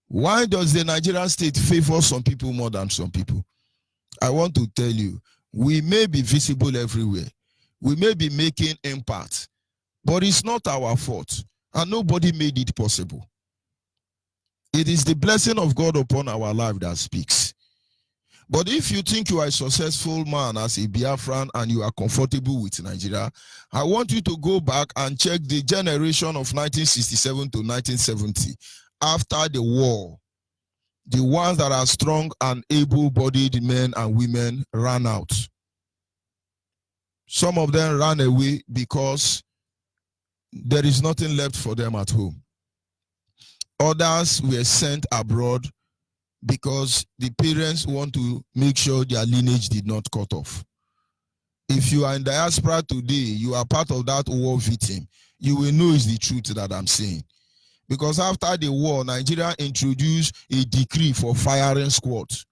Why does the Nigerian state favor some people more than some people? I want to tell you, we may be visible everywhere. We may be making impact, but it's not our fault, and nobody made it possible. It is the blessing of God upon our life that speaks. But if you think you are a successful man as a Biafran and you are comfortable with Nigeria, I want you to go back and check the generation of 1967 to 1970. After the war, the ones that are strong and able-bodied men and women ran out. Some of them ran away because there is nothing left for them at home. Others were sent abroad because the parents want to make sure their lineage did not cut off. If you are in diaspora today, you are part of that war victim, you will know it's the truth that I'm saying. Because after the war, Nigeria introduced a decree for firing squads.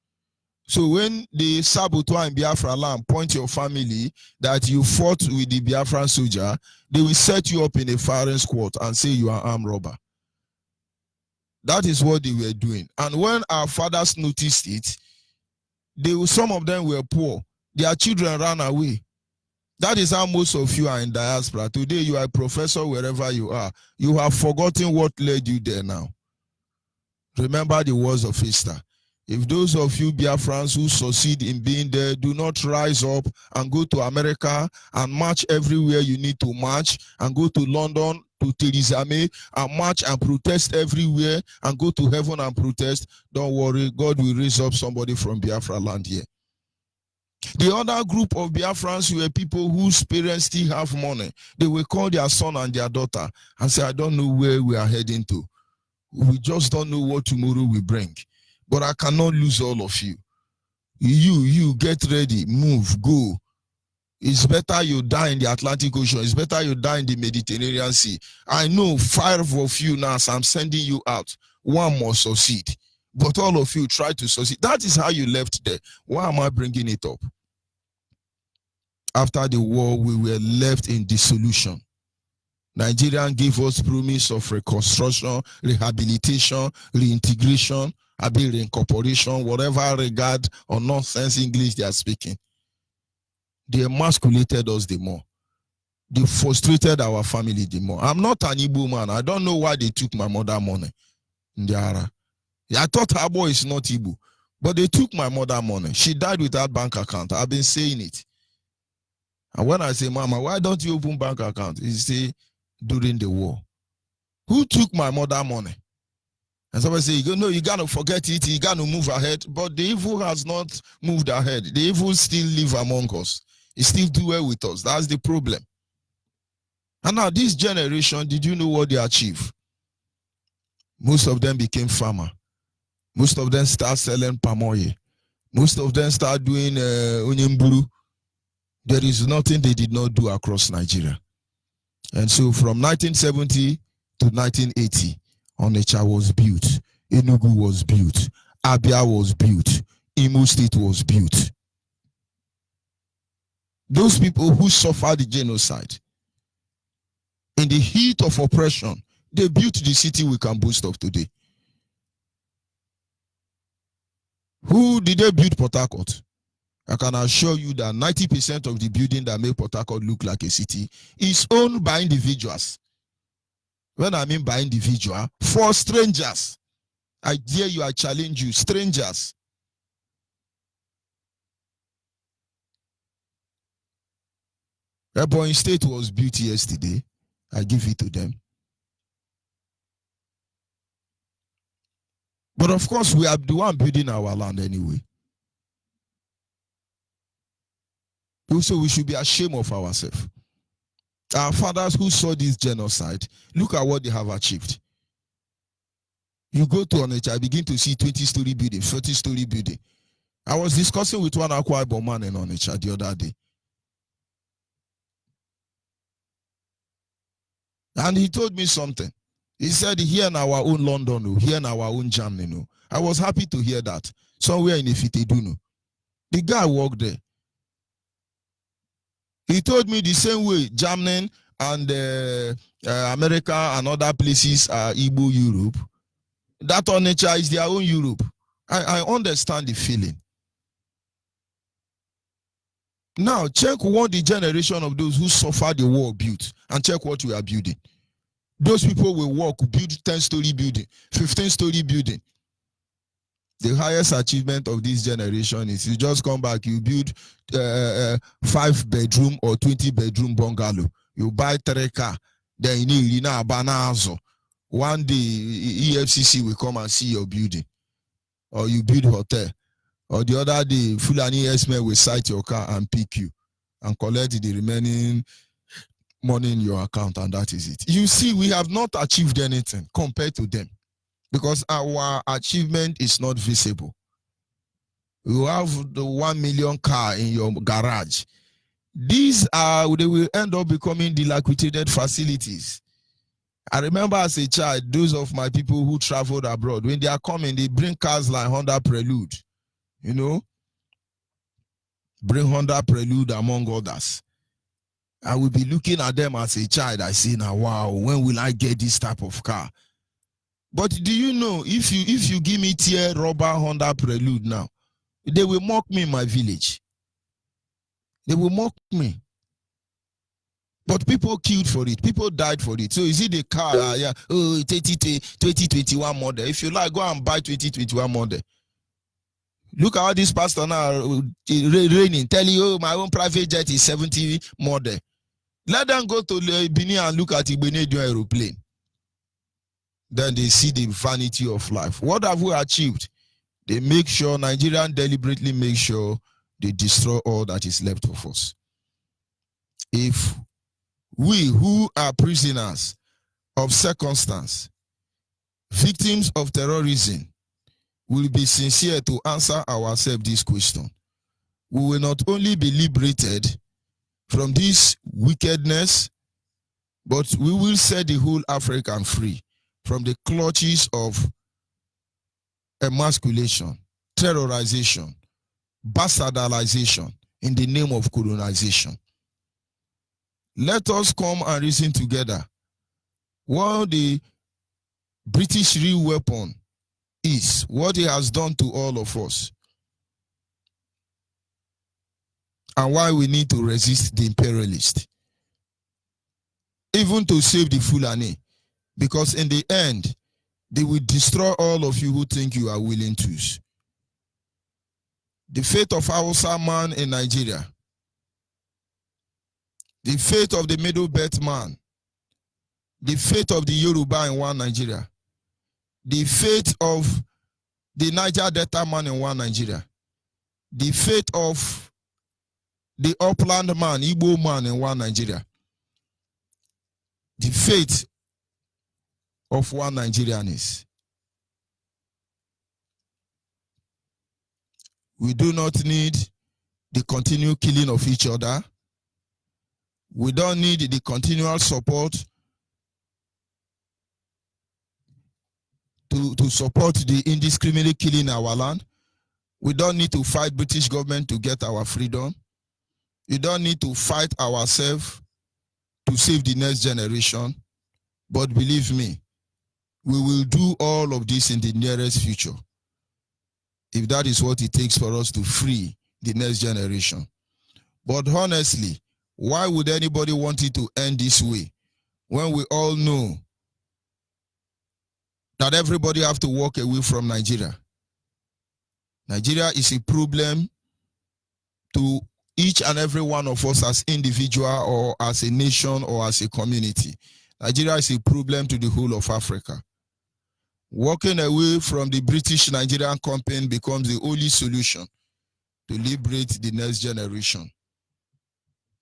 So when the saboteur in Biafra land point your family that you fought with the Biafran soldier, they will set you up in a firing squad and say you are armed robber. That is what they were doing. And when our fathers noticed it, some of them were poor. Their children ran away. That is how most of you are in diaspora. Today you are a professor wherever you are. You have forgotten what led you there now. Remember the words of Easter. If those of you Biafrans who succeed in being there do not rise up and go to America and march everywhere you need to march, and go to London, to Theresa May, and march and protest everywhere, and go to heaven and protest, don't worry, God will raise up somebody from Biafra land here. The other group of Biafrans were people whose parents still have money. They will call their son and their daughter and say, I don't know where we are heading to. We just don't know what tomorrow will bring. But I cannot lose all of you. You get ready, move, go. It's better you die in the Atlantic Ocean. It's better you die in the Mediterranean Sea. I know 5 of you now, so I'm sending you out. One must succeed. But all of you try to succeed. That is how you left there. Why am I bringing it up? After the war, we were left in dissolution. Nigerian gave us promise of reconstruction, rehabilitation, reintegration, reincorporation, whatever regard or nonsense English they are speaking. They emasculated us the more. They frustrated our family the more. I'm not an Igbo man. I don't know why they took my mother money. I thought her boy is not Igbo, but they took my mother money. She died without bank account. I've been saying it. And when I say, Mama, why don't you open bank account? He say, during the war. Who took my mother money? And somebody say, no, you got to forget it. You got to move ahead. But the evil has not moved ahead. The evil still live among us. It still do well with us. That's the problem. And now this generation, did you know what they achieved? Most of them became farmer. Most of them start selling palm oil. Most of them start doing onyemburu. There is nothing they did not do across Nigeria. And so from 1970 to 1980, Onitsha was built. Enugu was built. Abia was built. Imo State was built. Those people who suffered the genocide, in the heat of oppression, they built the city we can boast of today. Who did they build Port Harcourt? I can assure you that 90% of the building that make Port Harcourt look like a city is owned by individuals. When I mean by individual, for strangers. I dare you, I challenge you, strangers. Ebonyi State was built yesterday. I give it to them. But of course, we are the one building our land anyway. So we should be ashamed of ourselves. Our fathers who saw this genocide, look at what they have achieved. You go to Onitsha, I begin to see 20-story building, 40-story building. I was discussing with one Akwa Ibom man in Onitsha the other day. And he told me something. He said, here in our own London, here in our own Germany. I was happy to hear that. Somewhere in Ifiteduno. The guy worked there. He told me the same way Germany and America and other places are Igbo Europe. That Onitsha is their own Europe. I understand the feeling. Now, check what the generation of those who suffered the war built and check what we are building. Those people will work, build 10-story building, 15-story building. The highest achievement of this generation is you just come back, you build 5-bedroom or 20-bedroom bungalow. You buy 3 cars, then you know banazo. One day, EFCC will come and see your building. Or you build hotel. Or the other day, Fulani S-men will cite your car and pick you and collect the remaining money in your account, and that is it. You see, we have not achieved anything compared to them because our achievement is not visible. You have the 1 million car in your garage. These they will end up becoming dilapidated facilities. I remember as a child, those of my people who traveled abroad, when they are coming, they bring cars like Honda Prelude. You know, bring Honda Prelude among others. I will be looking at them as a child. I say, now, wow, when will I get this type of car? But do you know, if you give me tier rubber Honda Prelude now, they will mock me in my village. They will mock me. But people killed for it. People died for it. So is it the car? Yeah, 2021 model. If you like, go and buy 2021 model. Look at how this pastor now raining, telling you, oh, my own private jet is 70 model. Let them go to Benin and look at Ibene aeroplane. Then they see the vanity of life. What have we achieved? They make sure, Nigerians deliberately make sure they destroy all that is left of us. If we who are prisoners of circumstance, victims of terrorism will be sincere to answer ourselves this question. We will not only be liberated from this wickedness, but we will set the whole African free from the clutches of emasculation, terrorization, bastardization in the name of colonization. Let us come and reason together what the British real weapon is, what it has done to all of us, and why we need to resist the imperialist, even to save the Fulani, because in the end, they will destroy all of you who think you are willing to. The fate of Hausa man in Nigeria, the fate of the Middle Belt man, the fate of the Yoruba in one Nigeria, the fate of the Niger Delta man in one Nigeria, the fate of the upland man, Igbo man in one Nigeria, the fate of one Nigerian is. We do not need the continued killing of each other. We don't need the continual support to support the indiscriminate killing in our land. We don't need to fight British government to get our freedom. We don't need to fight ourselves to save the next generation. But believe me, we will do all of this in the nearest future, if that is what it takes for us to free the next generation. But honestly, why would anybody want it to end this way when we all know that everybody have to walk away from Nigeria? Nigeria is a problem to each and every one of us as individual or as a nation or as a community. Nigeria is a problem to the whole of Africa. Walking away from the British Nigerian company becomes the only solution to liberate the next generation,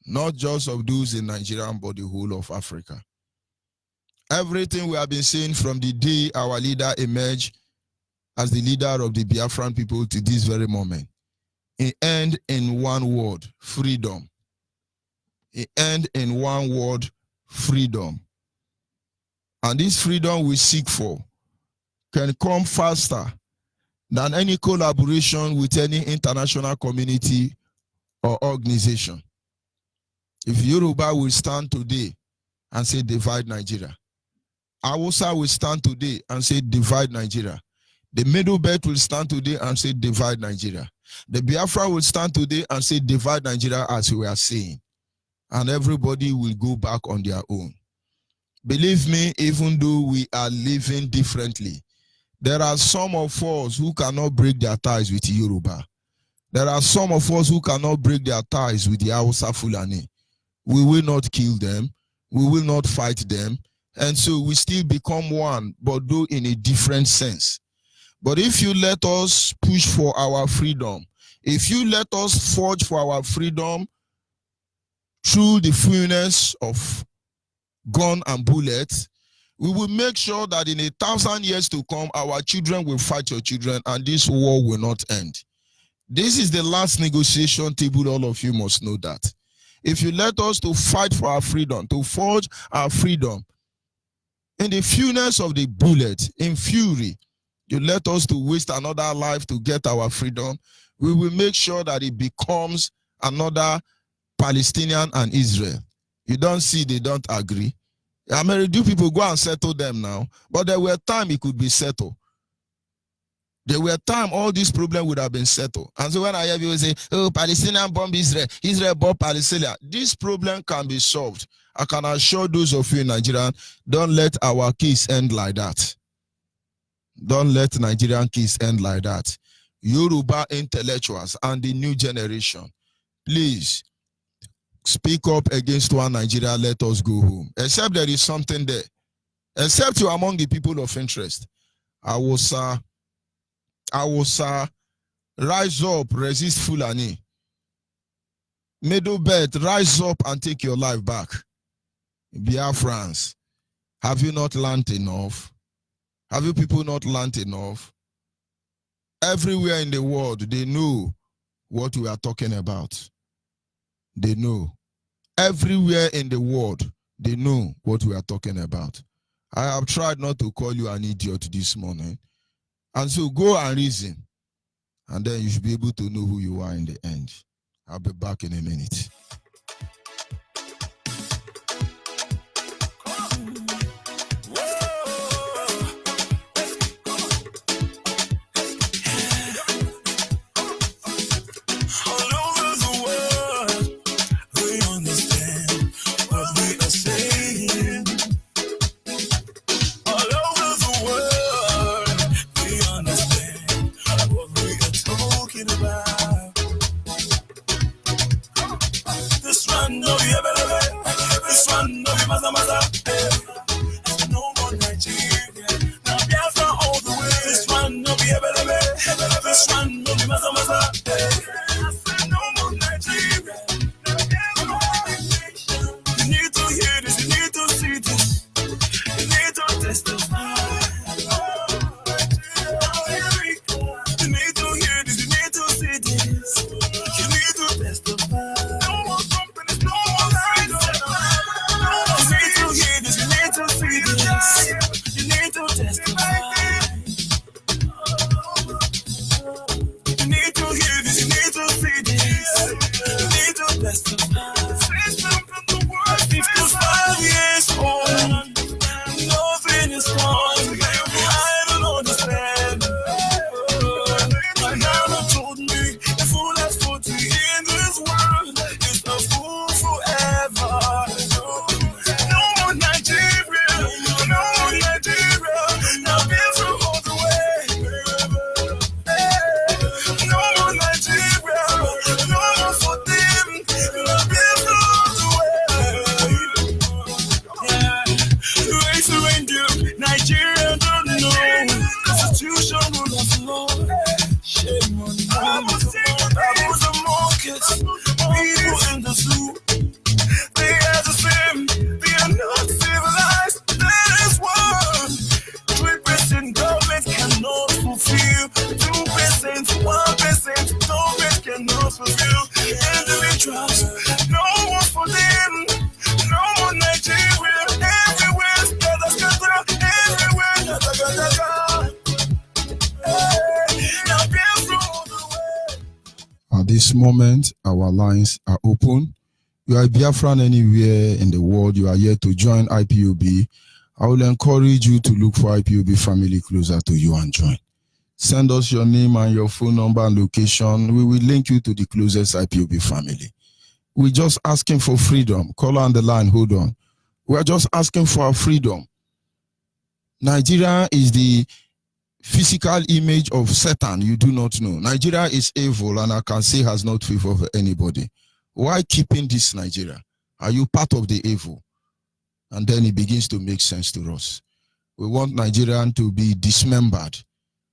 not just of those in Nigeria, but the whole of Africa. Everything we have been saying from the day our leader emerged as the leader of the Biafran people to this very moment, it ends in one word: freedom. It ends in one word: freedom. And this freedom we seek for can come faster than any collaboration with any international community or organization. If Yoruba will stand today and say divide Nigeria, Hausa will stand today and say divide Nigeria, the Middle Belt will stand today and say divide Nigeria, the Biafra will stand today and say divide Nigeria, as we are saying, and everybody will go back on their own. Believe me, even though we are living differently, there are some of us who cannot break their ties with Yoruba. There are some of us who cannot break their ties with the Hausa Fulani. We will not kill them. We will not fight them. And so we still become one, but though in a different sense. But if you let us push for our freedom, if you let us forge for our freedom through the fullness of gun and bullets, we will make sure that in 1,000 years to come, our children will fight your children and this war will not end. This is the last negotiation table, all of you must know that. If you let us to fight for our freedom, to forge our freedom, in the fullness of the bullet, in fury, you let us to waste another life to get our freedom, we will make sure that it becomes another Palestinian and Israel. You don't see they don't agree. I mean, do people go and settle them now? But there were time it could be settled. There were time all these problems would have been settled. And so when I hear people say, oh, Palestinian bomb Israel, Israel bomb Palestine, this problem can be solved. I can assure those of you in Nigeria, don't let our case end like that. Don't let Nigerian case end like that. Yoruba intellectuals and the new generation, please speak up against one Nigeria, let us go home. Except there is something there. Except you are among the people of interest. I will rise up, resist Fulani. Middle Belt, rise up and take your life back. Biafrans, have you not learned enough? Have you people not learned enough? Everywhere in the world, they know what we are talking about. They know. Everywhere in the world, they know what we are talking about. I have tried not to call you an idiot this morning. And so go and reason. And then you should be able to know who you are in the end. I'll be back in a minute. At this moment, our lines are open. You are a Biafran anywhere in the world, you are here to join IPOB. I will encourage you to look for IPOB family closer to you and join. Send us your name and your phone number and location. We will link you to the closest IPOB family. We're just asking for freedom. Call on the line, hold on. We're just asking for our freedom. Nigeria is the physical image of Satan. You do not know. Nigeria is evil, and I can say has not favored for anybody. Why keeping this Nigeria? Are you part of the evil? And then it begins to make sense to us. We want Nigerian to be dismembered.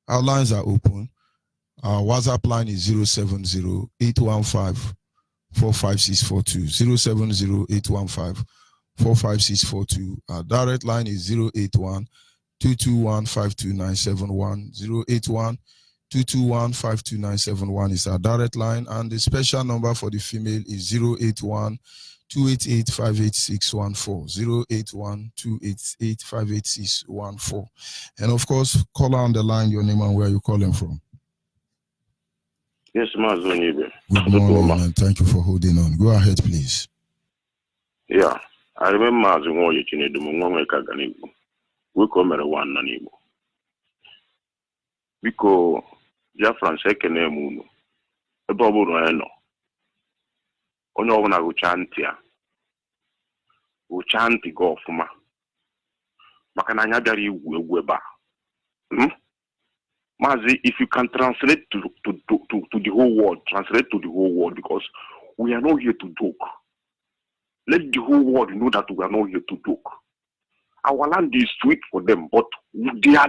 Our lines are open. Our WhatsApp line is 070-815-45642. 070-815-45642. Our direct line is 081-221-52971. 081-221-52971 is our direct line. And the special number for the female is 081-288-58614. 081-288-58614. And of course, call on the line, your name and where you're calling from. Yes, Onyibe. Good morning, and thank you for holding on. Go ahead, please. Yeah, I remember Onyibe Chinedu Mungwe Kaganibu. We come at one Nanibu. Because Biafran second name, a bubble no no. Onye ọbụla gụchanti ya. Gụchanti go ọfụma. Maka na anya bịara igwu egwu ebe a. Mazi, if you can translate to the whole world, translate to the whole world, because we are not here to joke. Let the whole world know that we are not here to joke. Our land is sweet for them, but they are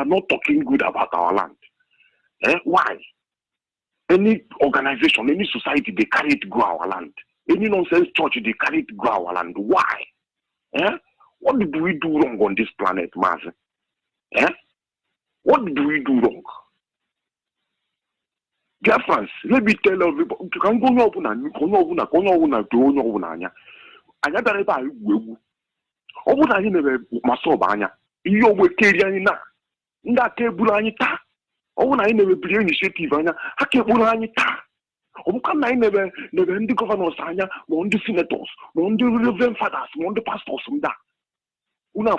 not talking good about our land. Why? Any organization, any society, they carry it to grow our land. Any nonsense church, they carry it to grow our land. Why? What did we do wrong on this planet, Mazi? Eh? What did we do wrong? Dear friends, let me tell everybody, you can go over and anya dara ebe a egwu ọ bụrụ na anyị na-eme masọba anya ihe ogbe keri anyị na ndị aka eburu anyị taa ọ bụrụ na anyị na-emebiri initiative anya aka ekpuru anyị taa ọ bụkwa na anyị na-eme ndị gọvanọs anya ma ndị senators ma ndị reverend fathers ma ndị pastors ndị a unu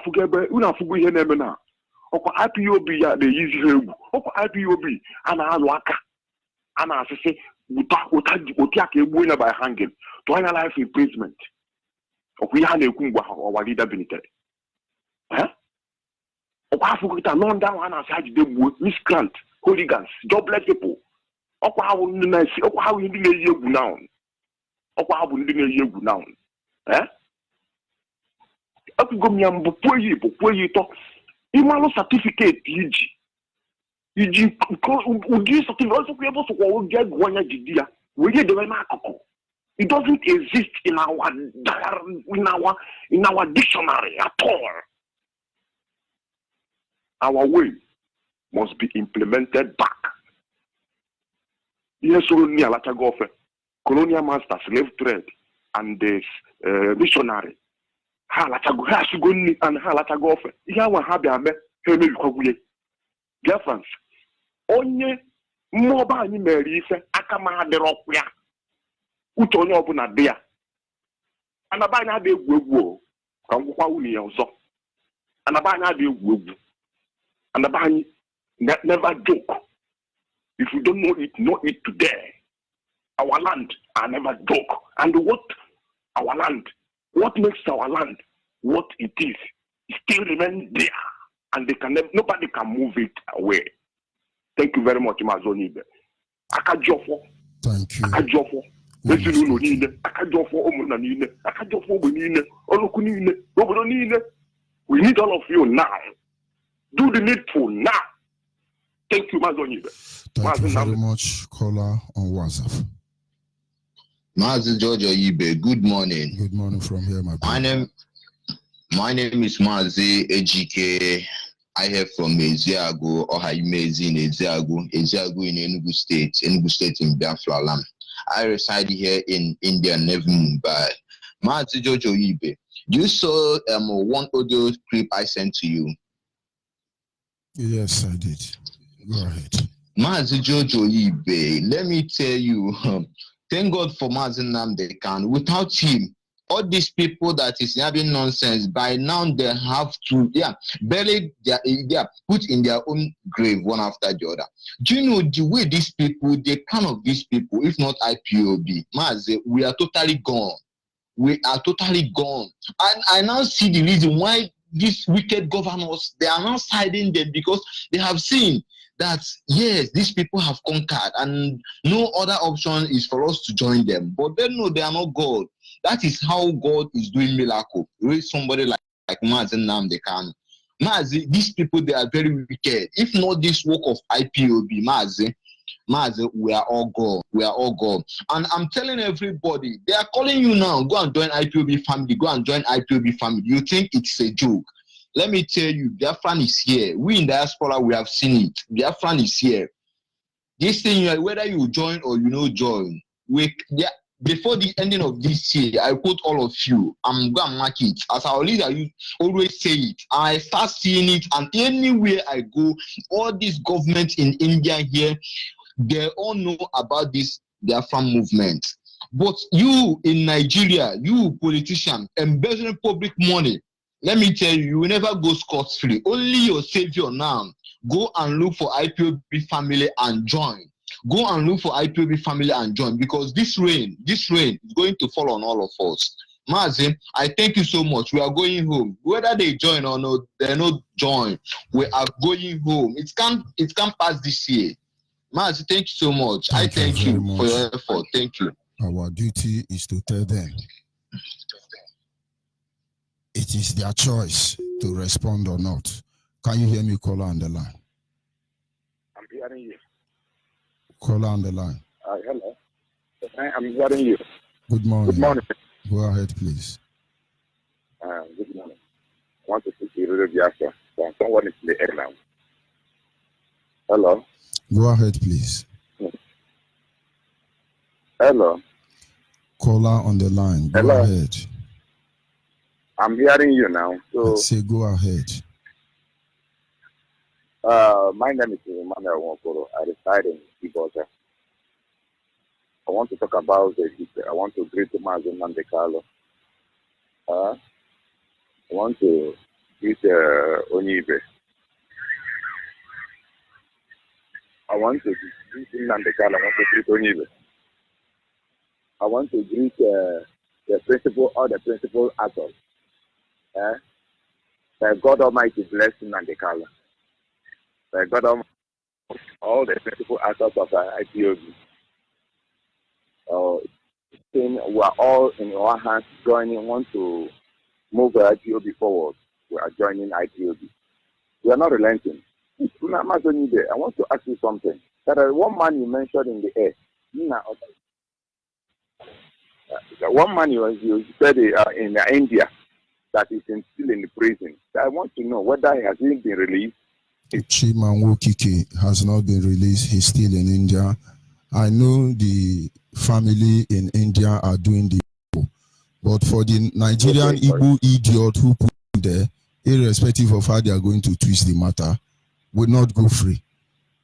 afụgo ihe na-eme na ọkwa IPOB ya na-eyizi ha egwu ọkwa IPOB a na-alụ aka a na-asịsị ụta aka egbuo ya by hanging tụọ anya life imprisonment ọkwa ihe a na-ekwu mgbe ọwa leader bilitere ọkwa afụkọta nọ ndị ahụ a na-asị ha jide gbuo miscreant hooligans jobless people ọkwa ahụ ndị na-esi ọkwa ahụ ndị na-eyi egwu now ọkwa ha bụ ndị na-eyi egwu now ọkụgo m ya mbụ pụọ ya ịtọ ịmalụ certificate iji ụdị certificate ọsọkwa ebe ọsọkwa oge egwu anya jide ya were edewe n'akụkụ. It doesn't exist in our dictionary at all. Our way must be implemented back. Yes, colonial master, slave trade, and this missionary. Dear friends, onye mmụọba anyị mere ife aka ma adịrọkwa ya. Uche onye ọbụla dị ya anaba anya dị egwu ka ngwụkwa unu ya ọzọ anaba anya dị egwu anaba anyị never joke. If you don't know it today. Our land are never joke. And what makes our land what it is still remains there, and nobody can move it away. Thank you very much, Onyibe. Akajofo. Thank you. Akajofo. We need all of you now. Do the needful now. Thank you, Onyibe. Thank you very much, caller on WhatsApp. Mazi George Onyibe, good morning. Good morning from here, my brother. My name is Mazi Ejike. I have from Eziago, or Haimezi in Eziago in Enugu State in Biafra land. I reside here in India, never Mumbai. Mazi George Onyibe, you saw one audio clip I sent to you. Yes, I did. Go ahead. Mazi George Onyibe, let me tell you, thank God for Mazi Nnamdi Kanu. Without him, all these people that is having nonsense, by now they have to, bury put in their own grave one after the other. Do you know the way these people, the kind of these people, if not IPOB, Mazi, we are totally gone. We are totally gone. And I now see the reason why these wicked governors, they are now siding them, because they have seen that, yes, these people have conquered and no other option is for us to join them. But they know they are not God. That is how God is doing miracle. Raise somebody like Mazi Nnamdi Kanu. Mazi, these people, they are very wicked. If not this work of IPOB, Mazi, we are all gone. We are all gone. And I'm telling everybody, they are calling you now, go and join IPOB family, go and join IPOB family. You think it's a joke. Let me tell you, Biafra is here. We in diaspora, we have seen it. Biafra is here. This thing, whether you join or you don't join, before the ending of this year, I quote all of you, I'm going to mark it. As our leader, you always say it. I start seeing it, and anywhere I go, all these governments in India here, they all know about this Biafra movement. But you in Nigeria, you politician, embezzling public money, let me tell you, you will never go scot-free. Only your savior now. Go and look for IPOB family and join. Go and look for IPOB family and join, because this rain is going to fall on all of us. Mazi, I thank you so much. We are going home. Whether they join or not, they not join. We are going home. It can't pass this year. Mazi, thank you so much. I thank you for your effort. Thank you. Our duty is to tell them it is their choice to respond or not. Can you hear me, caller on the line? I'm hearing you. Caller on the line. Hello. I'm hearing you. Good morning. Good morning. Go ahead, please. Good morning. I want to speak to you, Biafra. Someone is in the air now. Hello. Go ahead, please. Hello. Caller on the line. Go Hello. ahead. I'm hearing you now. So I say go ahead. my name is Emmanuel Wankoro. I reside in Iboza. I want to talk about I want to greet Mazen Mandekalo. I want to greet Onyibe. I want to greet Mandekalo. I want to greet Onyibe. I want to greet all the principal actors. God Almighty bless Mandekalo. God Almighty, all the principal actors of IPOB. We are all in our hands joining, want to move the IPOB forward. We are joining IPOB. We are not relenting. I want to ask you something. That one man you mentioned in the air. One man you said in India that is still in the prison. I want to know whether he has been released. Chimanwo Kike has not been released. He's still in India. I know the family in India are doing the Igbo, but for the Nigerian Igbo idiot who put him there, irrespective of how they are going to twist the matter, will not go free.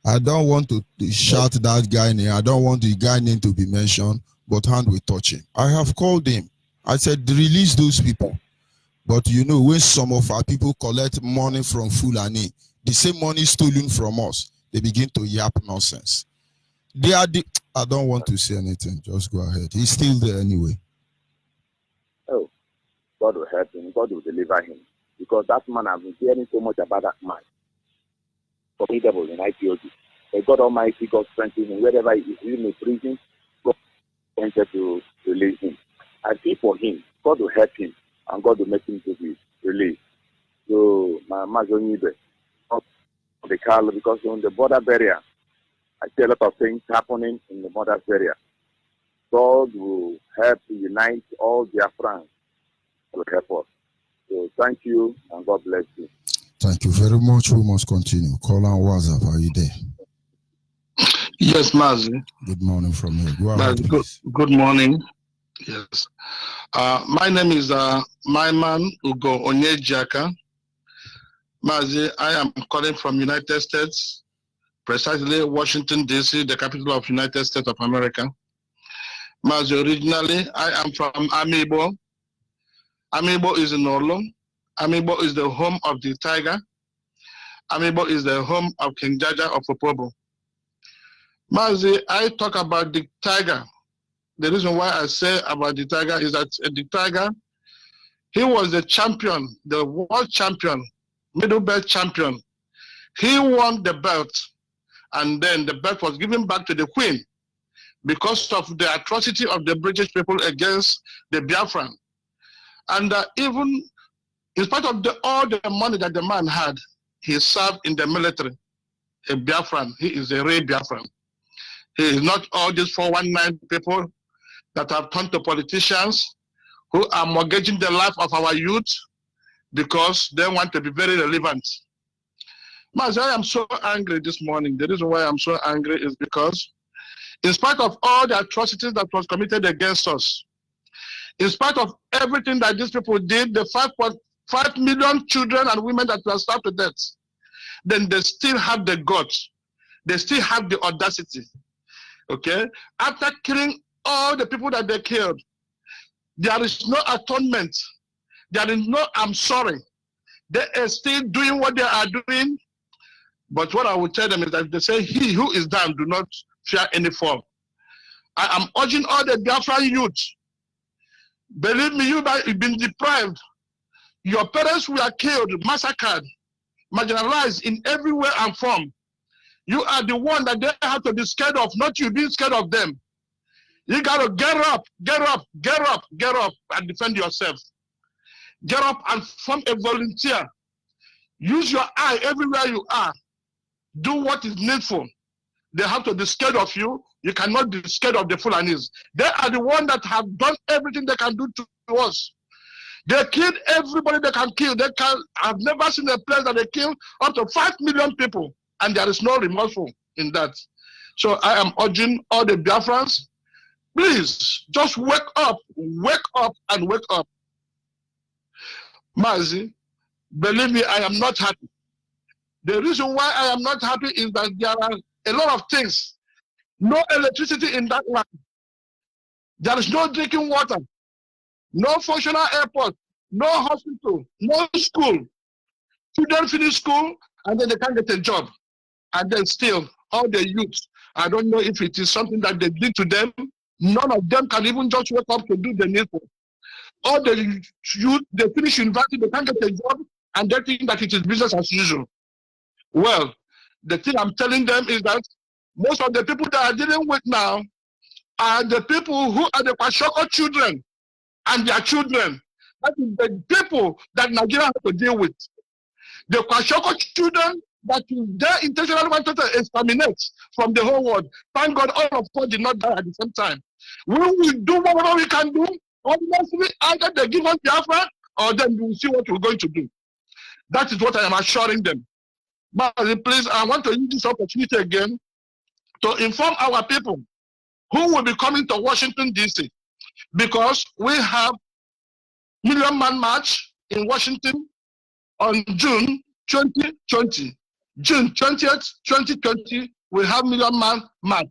I don't want to shout that guy name. I don't want the guy name to be mentioned, but hand will touch him. I have called him. I said, release those people. But you know, when some of our people collect money from Fulani, the same money stolen from us, they begin to yap nonsense. They are the, I don't want to say anything. Just go ahead. He's still there anyway. Oh, God will help him. God will deliver him. Because that man, I've been hearing so much about that man. Formidable in IPOB. May God Almighty, God strengthen him. Wherever he is in the prison, God wanted to release him. I pray for him. God will help him. And God will make him to be released. So, my Onyibe, the Carlo, because on the border barrier, I see a lot of things happening in the border barrier. God will help to unite all Biafrans. Will help us. So thank you and God bless you. Thank you very much. We must continue. Call on WhatsApp. Are you there? Yes, Mazi. Good morning from here. Go ahead, please. Good morning. Yes. My name is Maiman Ugo Onyejaka. Mazi, I am calling from United States, precisely Washington, D.C., the capital of United States of America. Mazi, originally, I am from Amibo. Amibo is in Olo. Amibo is the home of the tiger. Amibo is the home of King Jaja of Opobo. Mazi, I talk about the tiger. The reason why I say about the tiger is that the tiger, he was the champion, the world champion, middle belt champion. He won the belt, and then the belt was given back to the queen because of the atrocity of the British people against the Biafran. And even in spite of all the money that the man had, he served in the military, a Biafran. He is a real Biafran. He is not all these 419 people that have turned to politicians who are mortgaging the life of our youth because they want to be very relevant. Mas, I am so angry this morning. The reason why I'm so angry is because in spite of all the atrocities that was committed against us, in spite of everything that these people did, the 5.5 million children and women that were starved to death, then they still have the guts. They still have the audacity. Okay? After killing all the people that they killed, there is no atonement. There is no I'm sorry. They are still doing what they are doing. But what I will tell them is that they say, he who is down, do not fear any fall. I am urging all the Biafran youth. Believe me, you've been deprived. Your parents were killed, massacred, marginalized in every way and form. You are the one that they have to be scared of, not you being scared of them. You got to get up, get up, get up, get up and defend yourself. Get up and form a volunteer. Use your eye everywhere you are. Do what is needful. They have to be scared of you. You cannot be scared of the Fulanis. They are the ones that have done everything they can do to us. They killed everybody they can kill. I've never seen a place that they kill up to 5 million people, and there is no remorseful in that. So I am urging all the Biafrans, please just wake up and wake up. Mazi, believe me, I am not happy. The reason why I am not happy is that there are a lot of things. No electricity in that land. There is no drinking water, no functional airport, no hospital, no school. Children finish school and then they can't get a job. And then still, all the youth, I don't know if it is something that they did to them. None of them can even just wake up to do the needful. All the youth, they finish university, they can't get a job, and they think that it is business as usual. Well, the thing I'm telling them is that most of the people that are dealing with now are the people who are the Kwashoko children and their children. That is the people that Nigeria has to deal with. The Kwashoko children that they intentionally wanted to exterminate from the whole world. Thank God all of us did not die at the same time. We will do whatever we can do. Honestly, either they give us Biafra or then we will see what we're going to do. That is what I am assuring them. But please, I want to use this opportunity again to inform our people who will be coming to Washington, D.C. because we have Million Man March in Washington on June 2020. June 20th, 2020, we have Million Man March.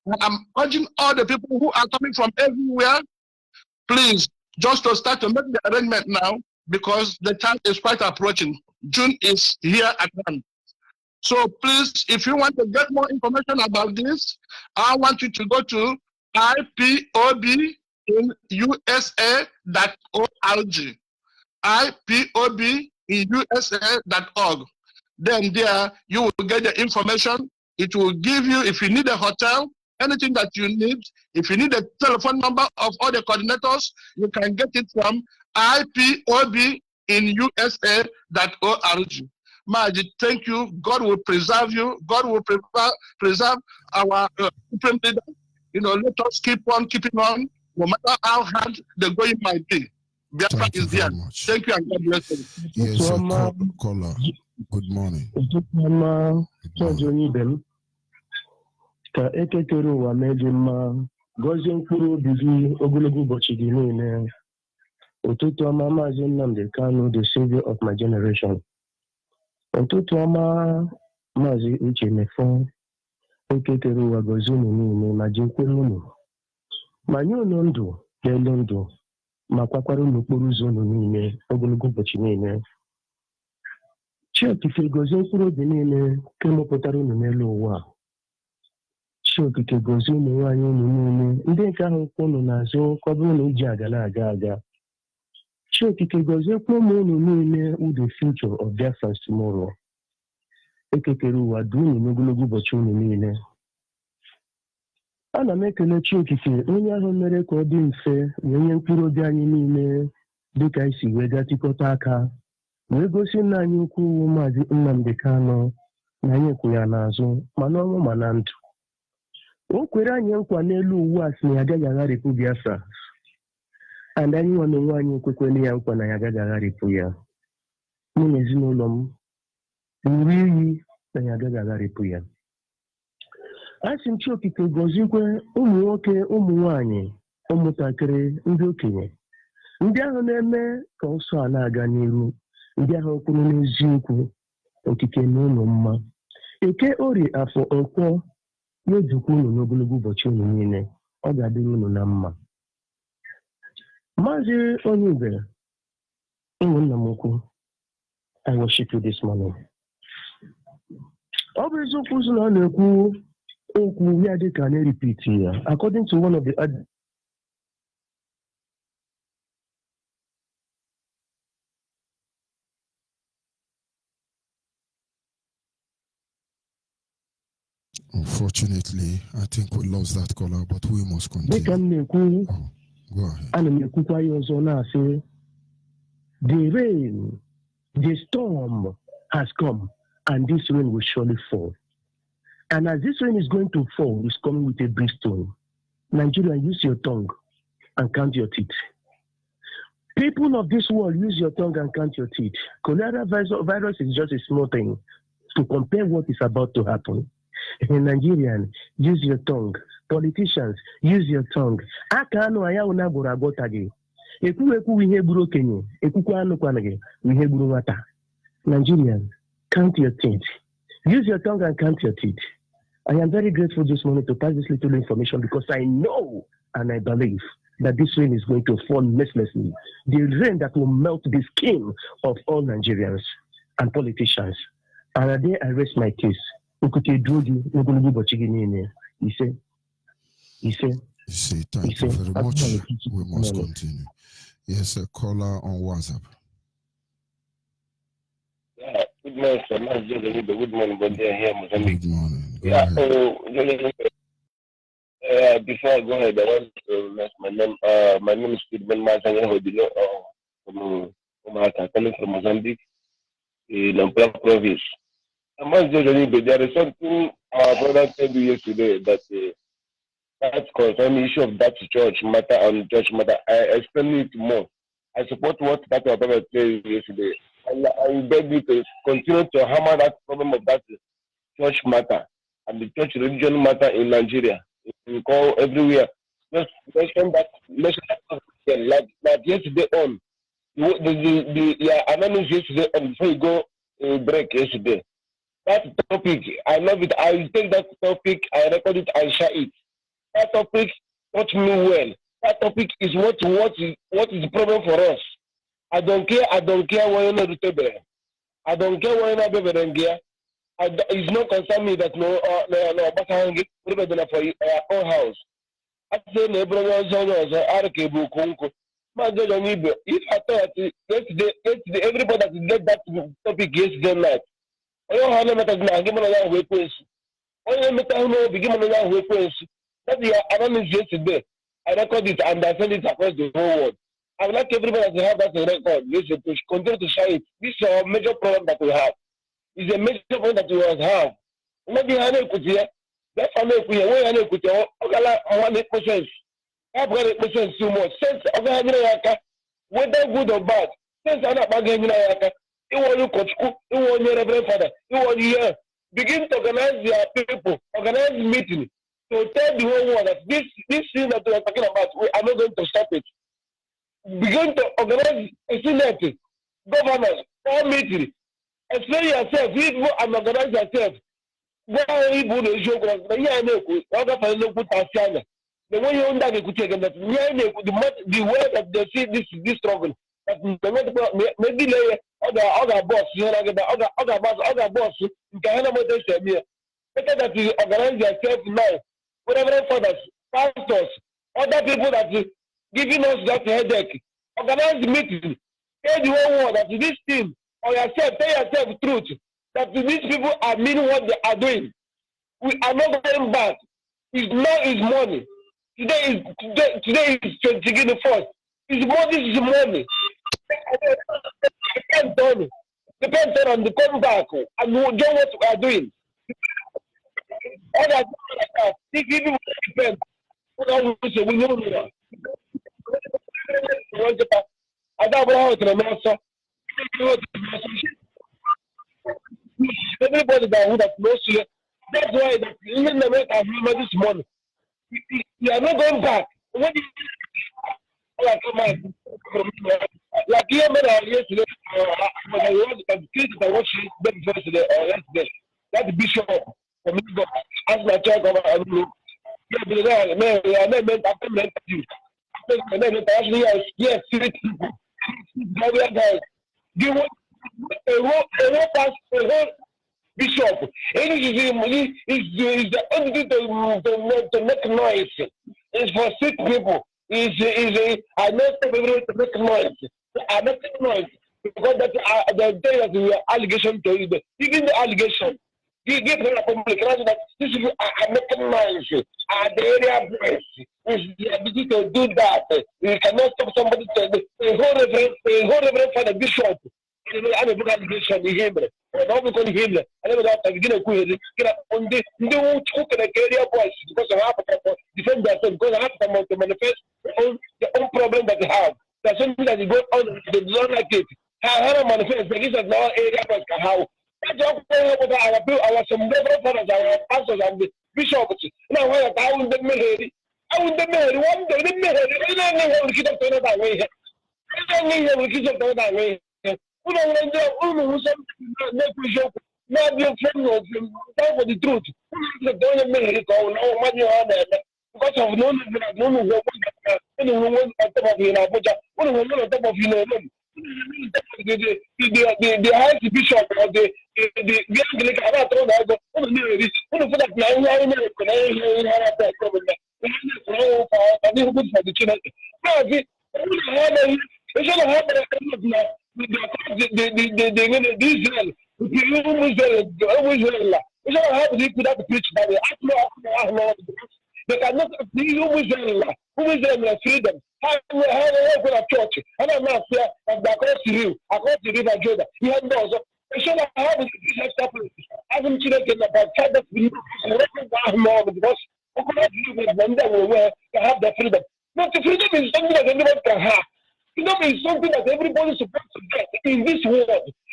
And I'm urging all the people who are coming from everywhere, please, just to start to make the arrangement now because the time is quite approaching. June is here at hand. So please, if you want to get more information about this, I want you to go to IPOB in USA.org. IPOB in USA.org. Then there you will get the information. It will give you, if you need a hotel, anything that you need. If you need a telephone number of all the coordinators, you can get it from IPOB in USA.org. Maji, thank you. God will preserve you. God will preserve our supreme leader. You know, let us keep on keeping on, no matter how hard the going might be. Biafra is there. Thank you and God bless you. Yes, caller. Good morning. Onyibe ka ekekere ụwa meji mma gọzie mkpụrụ obi gị ogologo ụbọchị gị niile. Ụtụtụ ọma Maazị Nnamdi Kanu, the savior of my generation. Ụtụtụ ọma Maazị Uche Mefo, ekekere ụwa gọzie unu niile ma jekwere unu. Ma nye unu ndụ n'elu ndụ ma kwakwara unu okporo ụzọ unu niile ogologo ụbọchị niile. Chiokike gozie mkpụrụ obi niile ka mụpụtara unu n'elu ụwa. Chiokike gozie ụmụ nwaanyị unu niile ndị nke ahụ kwụ unu n'azụ ka ọ bụrụ na iji aga na-aga aga. Chiokike goziekwa ụmụ unu niile with the future of Biafra's tomorrow. Ekekere ụwa du unu n'ogologo ụbọchị unu niile. Ana m ekele Chiokike onye ahụ mere ka ọ dị mfe wee nye mkpụrụ obi anyị niile dịka isi wee gatịkọta aka wee gosi nna anyị ukwu Maazị Nnamdi Kanu na anyị kwụ ya n'azụ ma n'ọnwụ ma na ndụ. O kwere anyị nkwa n'elu ụwa sị na ya agaghị agharịpụ Biafra, and anyị nwa n'onwe anyị ekwekwele ya nkwa na ya agaghị agharịpụ ya. Mụ na ezinụlọ m ṅụrụ iyi na ya agaghị agharịpụ ya. Asị m Chiokike gọzikwe ụmụ nwoke, ụmụ nwaanyị, ụmụntakịrị, ndị okenye, ndị ahụ na-eme ka ọsọ a na-aga n'iru, ndị ahụ kwuru n'eziokwu, okike na ụlọ mma. Eke, Orie, Afọ, Nkwọ na-ejikwa unu n'ogologo ụbọchị unu niile. Ọ ga-adịrị unu na mma. Maazị Onyibe, ụmụnna m ukwu, I worship you this morning. Ọ bụ eziokwu ụzọ na ọ na-ekwu okwu ya dị ka na-repeat ya. According to one of the Unfortunately, I think we lost that caller, but we must continue. dịka m na-ekwu, Go ahead. ana m ekwukwa ya ọzọ na-asị, the rain, the storm has come, and this rain will surely fall. And as this rain is going to fall, it's coming with a brimstone. Nigeria, use your tongue and count your teeth. People of this world, use your tongue and count your teeth. Cholera virus is just a small thing to compare what is about to happen. Nigerian, use your tongue. Politicians, use your tongue. Akano ayauna buragotagi. Eku ihe buru okenye. Ekukwa anu kwanage. Ihe buru nwata. Nigerian, count your teeth. Use your tongue and count your teeth. I am very grateful this morning to pass this little information because I know and I believe that this rain is going to fall mercilessly. The rain that will melt the skin of all Nigerians and politicians. And there I rest my case. He said, thank you very much. We must continue. Yes, a caller on WhatsApp. Yeah, good morning, sir. Good morning, but they're here, Mozambique. Good morning. Go Yeah, ahead. Before I go ahead, I want to mention my name. My name is Stephen Mazanya coming from Mozambique, in Ampere province. I must say that there is something our brother told you yesterday that that concerning the issue of that church matter and church matter. I explain it more. I support what that our brother said yesterday. I beg you to continue to hammer that problem of that church matter and the church religion matter in Nigeria. You call everywhere. Just mention that like yesterday on. The analysis yesterday on before you go break yesterday. That topic, I love it. I take that topic, I record it, I share it. That topic touched me well. That topic is what is the problem for us. I don't care why you're not the I don't care why you're not the it's not concern me that no, but I get for your own house. I say, neighbor, if I thought yesterday, everybody that get that topic yesterday night. I don't have no give me a way place. I don't begin on a way place. That's the analysis yesterday. I record it and I send it across the whole world. I would like everybody to have that record. Listen, to continue to share it. This is a major problem that we have. It's a major problem that we must have. Maybe I know here. That's why we are going to I want 8%. I've got 8% too much. Since whether good or bad, since I'm not bagging you want you coach, you want your reverend father, you want you here. Begin to organize your people, organize meeting to tell the whole world that this thing that we are talking about, we are not going to stop it. Begin to organize a senate, governors, all meeting. Explain yourself, read and organize yourself. Why people the show the way you under the way that they see this struggle. Maybe other boss, other boss, you can handle what they say here. Better that you organize yourself now. Whatever fathers, pastors, other people that are giving us that headache. Organize the meeting. Tell the whole world that this team or yourself, tell yourself the truth. That these people are meaning what they are doing. We are not going back. It's not his money. Today is 21st. His money is money. Depends on the comeback and know what we are doing. All that if people depend, we know. I don't know to the master. Everybody that knows you. That's why that even the way I remember this morning. You are not going back. What is like here, man, yesterday, when I was the kids that I watched yesterday or yesterday, that bishop from Lagos asked my child over and look. Yes, give a bishop. Is the only to make noise. It's for sick people. I know everybody to make noise. I make noise because that the day that we are allegation to you. Even the allegation, you give them a public that this is I make noise. The area boys is the ability to do that. You cannot stop somebody to a whole reverend for the bishop. I'm a book allegation in him. I don't call him. I never got to begin a quiz. Get up on the new cook and area boys because I have to defend themselves because I have to manifest their own problem that they have. There's something that is going on, they do not like it. How manifest, this is now area of how. That's all our some reverend fathers, our pastors, and the bishops. Now, I would the Mary. I would the Mary one day, the Mary, I don't know how to get up to that way. I don't know how to get up to that way. We don't know some not your friend of for the truth. The don't make no money on that. Because of no one on top of you in Abuja, one on top of you. The high bishop of the Anglican about all that. One for that good for the children. We should have the Israel. We should have the people that preach that way. They cannot who is freedom. How a church? And I'm not here across the river Jordan. You have those. We should have the business couple. As I'm children about father because we cannot live with them where to have the freedom. But the freedom is something that everyone can have. Freedom is something that everybody is supposed to get in this world.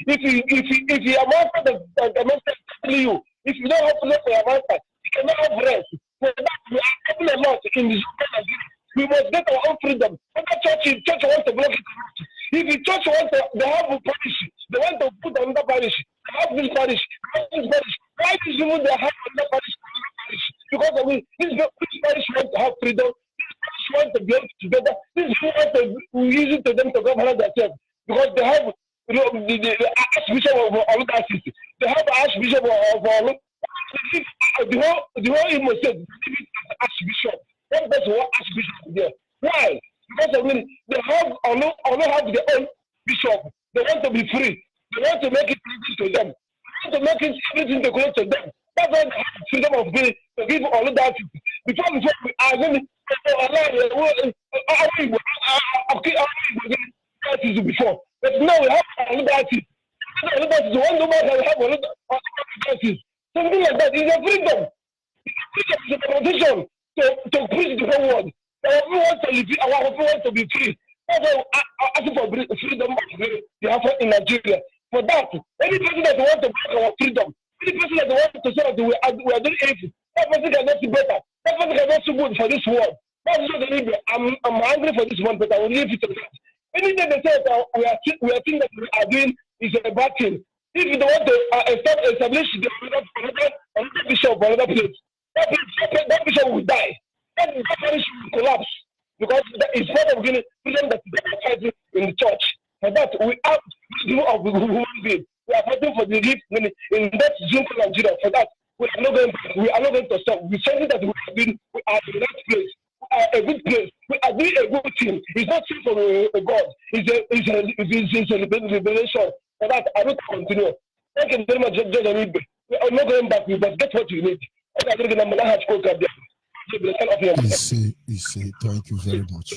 If you are master, the master telling you, if you don't have to look for your master, you cannot have rest. So that we are having a lot in this world. We must get our own freedom. Other church wants to block it. If the church wants to, they have a parish. They want to put another parish. They have this parish. Why is even they have another parish? Because I mean, this parish wants to have freedom. This want to be together. This want to use it to them to govern themselves because they have the Archbishop of Oluka. They have Archbishop of Olu. The whole Imo State Archbishop. What does what Archbishop there? Why? Because I mean they have Olu have their own bishop. They want to be free. They want to make it easy to them. They want to make it everything to close to them. That's why they have freedom of giving to give all that. Before we are going before, but now we have liberty. The one woman that have liberty. Something like that is a freedom. It's a position to preach the whole world. We want to live. Our people want to be free. That's why asking for freedom of Biafra in Nigeria. For that, any person that wants to break our freedom, any person that wants to say that we are doing evil, that person cannot see better. That person cannot see good for this world. That's not the need. I'm angry for this one, but I will leave it to that. Anything they say that we are thinking that we are doing is a bad thing. If you don't want to establish another bishop or another place, that bishop will die. That parish will collapse because that is part of the freedom that is fighting in the church. For that, we have freedom of human being. We are fighting for the life in that Zoom Nigeria. For that, we are not going to stop. We say that we are in that place. A good place. We are doing a good thing. It's not safe for a God. It's a revelation. For that, I will continue. Thank you very much, Judge Onyibe. I'm not going back. You must get what you need. You say, thank you very much.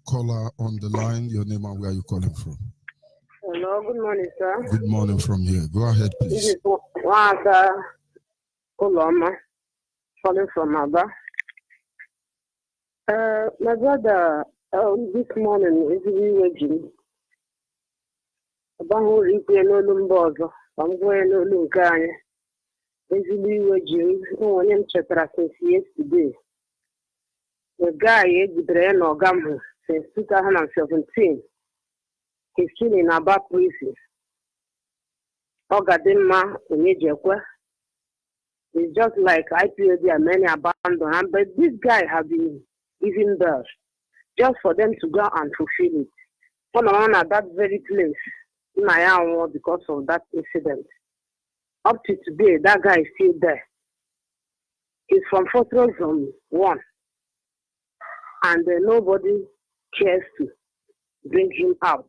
Caller on the line, your name and where are you calling from? Hello, good morning, sir. Good morning from here. Go ahead, please. This is Wanda Oloma, calling from Aba. My brother, this morning is really waking. About who is no lumbozo, I'm going to look at it. Is really waking. No one in Chatra since yesterday. The guy is the brain or gamble since 2017. He's still in Aba prison. Ogadema Onyibe. It's just like IPOD and many abandoned, but this guy have been given birth just for them to go and fulfill it. On at that very place in Ayawa because of that incident. Up to today, that guy is still there. He's from Fortress Zone 1. And nobody cares to bring him out.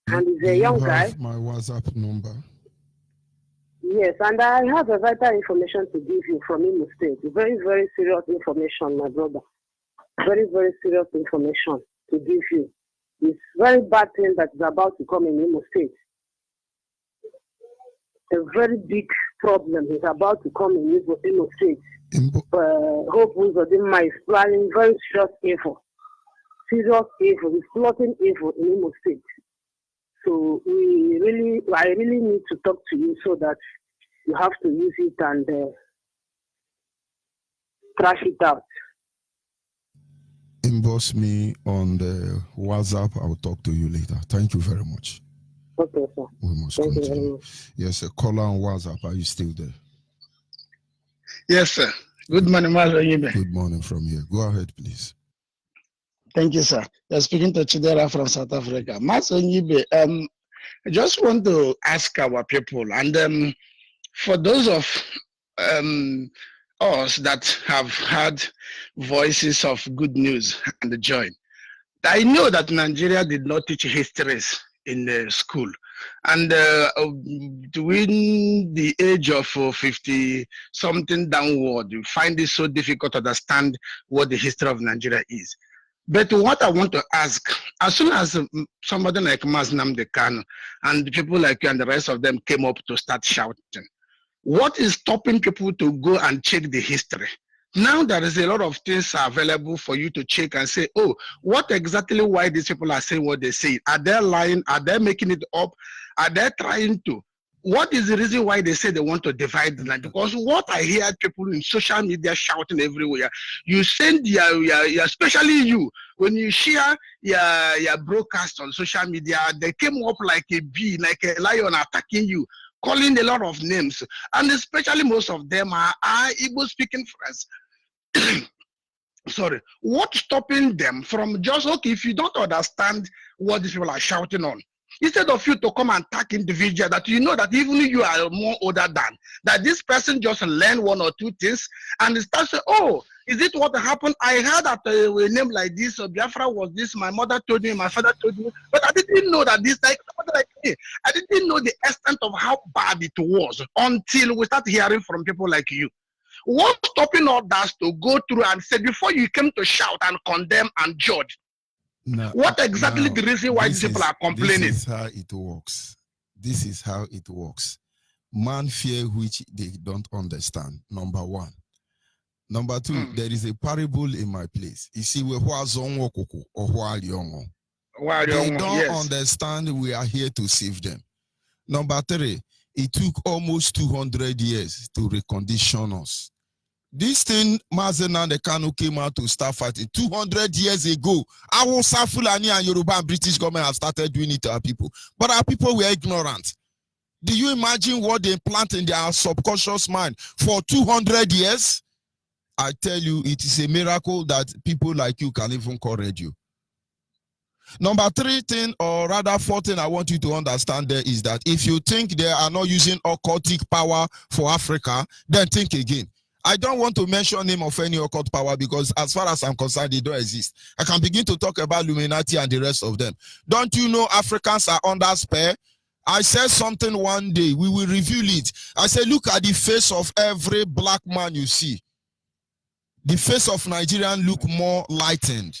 And he's a young guy. My WhatsApp number. Yes, and I have a vital information to give you from Imo State. Very, very serious information, my brother. Very, very serious information to give you. It's very bad thing that is about to come in Imo State. A very big problem is about to come in Imo State. Hope Uzodinma is planning very serious evil. serious evil, he's plotting evil in Imo State. So I really need to talk to you so that you have to use it and trash it out. Inbox me on the WhatsApp. I'll talk to you later. Thank you very much. Okay, sir. We must Thank you very continue. much. Yes, a caller on WhatsApp. Are you still there? Yes, sir. Good morning, Master Onyibe. Good morning from here. Go ahead, please. Thank you, sir. You're speaking to Chidera from South Africa. Master Onyibe, I just want to ask our people, and for those of us that have had voices of good news and joy, I know that Nigeria did not teach histories in the school. And between the age of 50 something downward, you find it so difficult to understand what the history of Nigeria is. But what I want to ask, as soon as somebody like Mas Nnamdi Kanu and people like you and the rest of them came up to start shouting, what is stopping people to go and check the history? Now there is a lot of things available for you to check and say, oh, what exactly why these people are saying what they say? Are they lying? Are they making it up? Are they trying to? What is the reason why they say they want to divide the land? Because what I hear people in social media shouting everywhere, you send especially you, when you share your broadcast on social media, they came up like a bee, like a lion attacking you, calling a lot of names. And especially most of them are Igbo speaking friends. Sorry, what's stopping them from just, okay, if you don't understand what these people are shouting on, instead of you to come and attack individual that you know that even you are more older than, that this person just learn one or two things and start saying, oh, is it what happened? I heard that a name like this, Biafra was this, my mother told me, my father told me, but I didn't know that this, like me, I didn't know the extent of how bad it was until we start hearing from people like you. What's stopping all that to go through and say, before you came to shout and condemn and judge, what exactly the reason why these people are complaining? This is how it works. This is how it works. Man fear which they don't understand, number one. Number two, there is a parable in my place. You see, they don't understand we are here to save them. Number three, it took almost 200 years to recondition us. This thing, Mazi Nnamdi Kanu came out to start fighting 200 years ago. Hausa, Fulani, and Yoruba and British government have started doing it to our people. But our people were ignorant. Do you imagine what they plant in their subconscious mind for 200 years? I tell you, it is a miracle that people like you can even call radio. Number three thing, or rather fourth thing I want you to understand there is that if you think they are not using occultic power for Africa, then think again. I don't want to mention name of any occult power because as far as I'm concerned, they don't exist. I can begin to talk about Illuminati and the rest of them. Don't you know Africans are under spell? I said something one day, we will reveal it. I said, look at the face of every black man you see. The face of Nigerian look more lightened.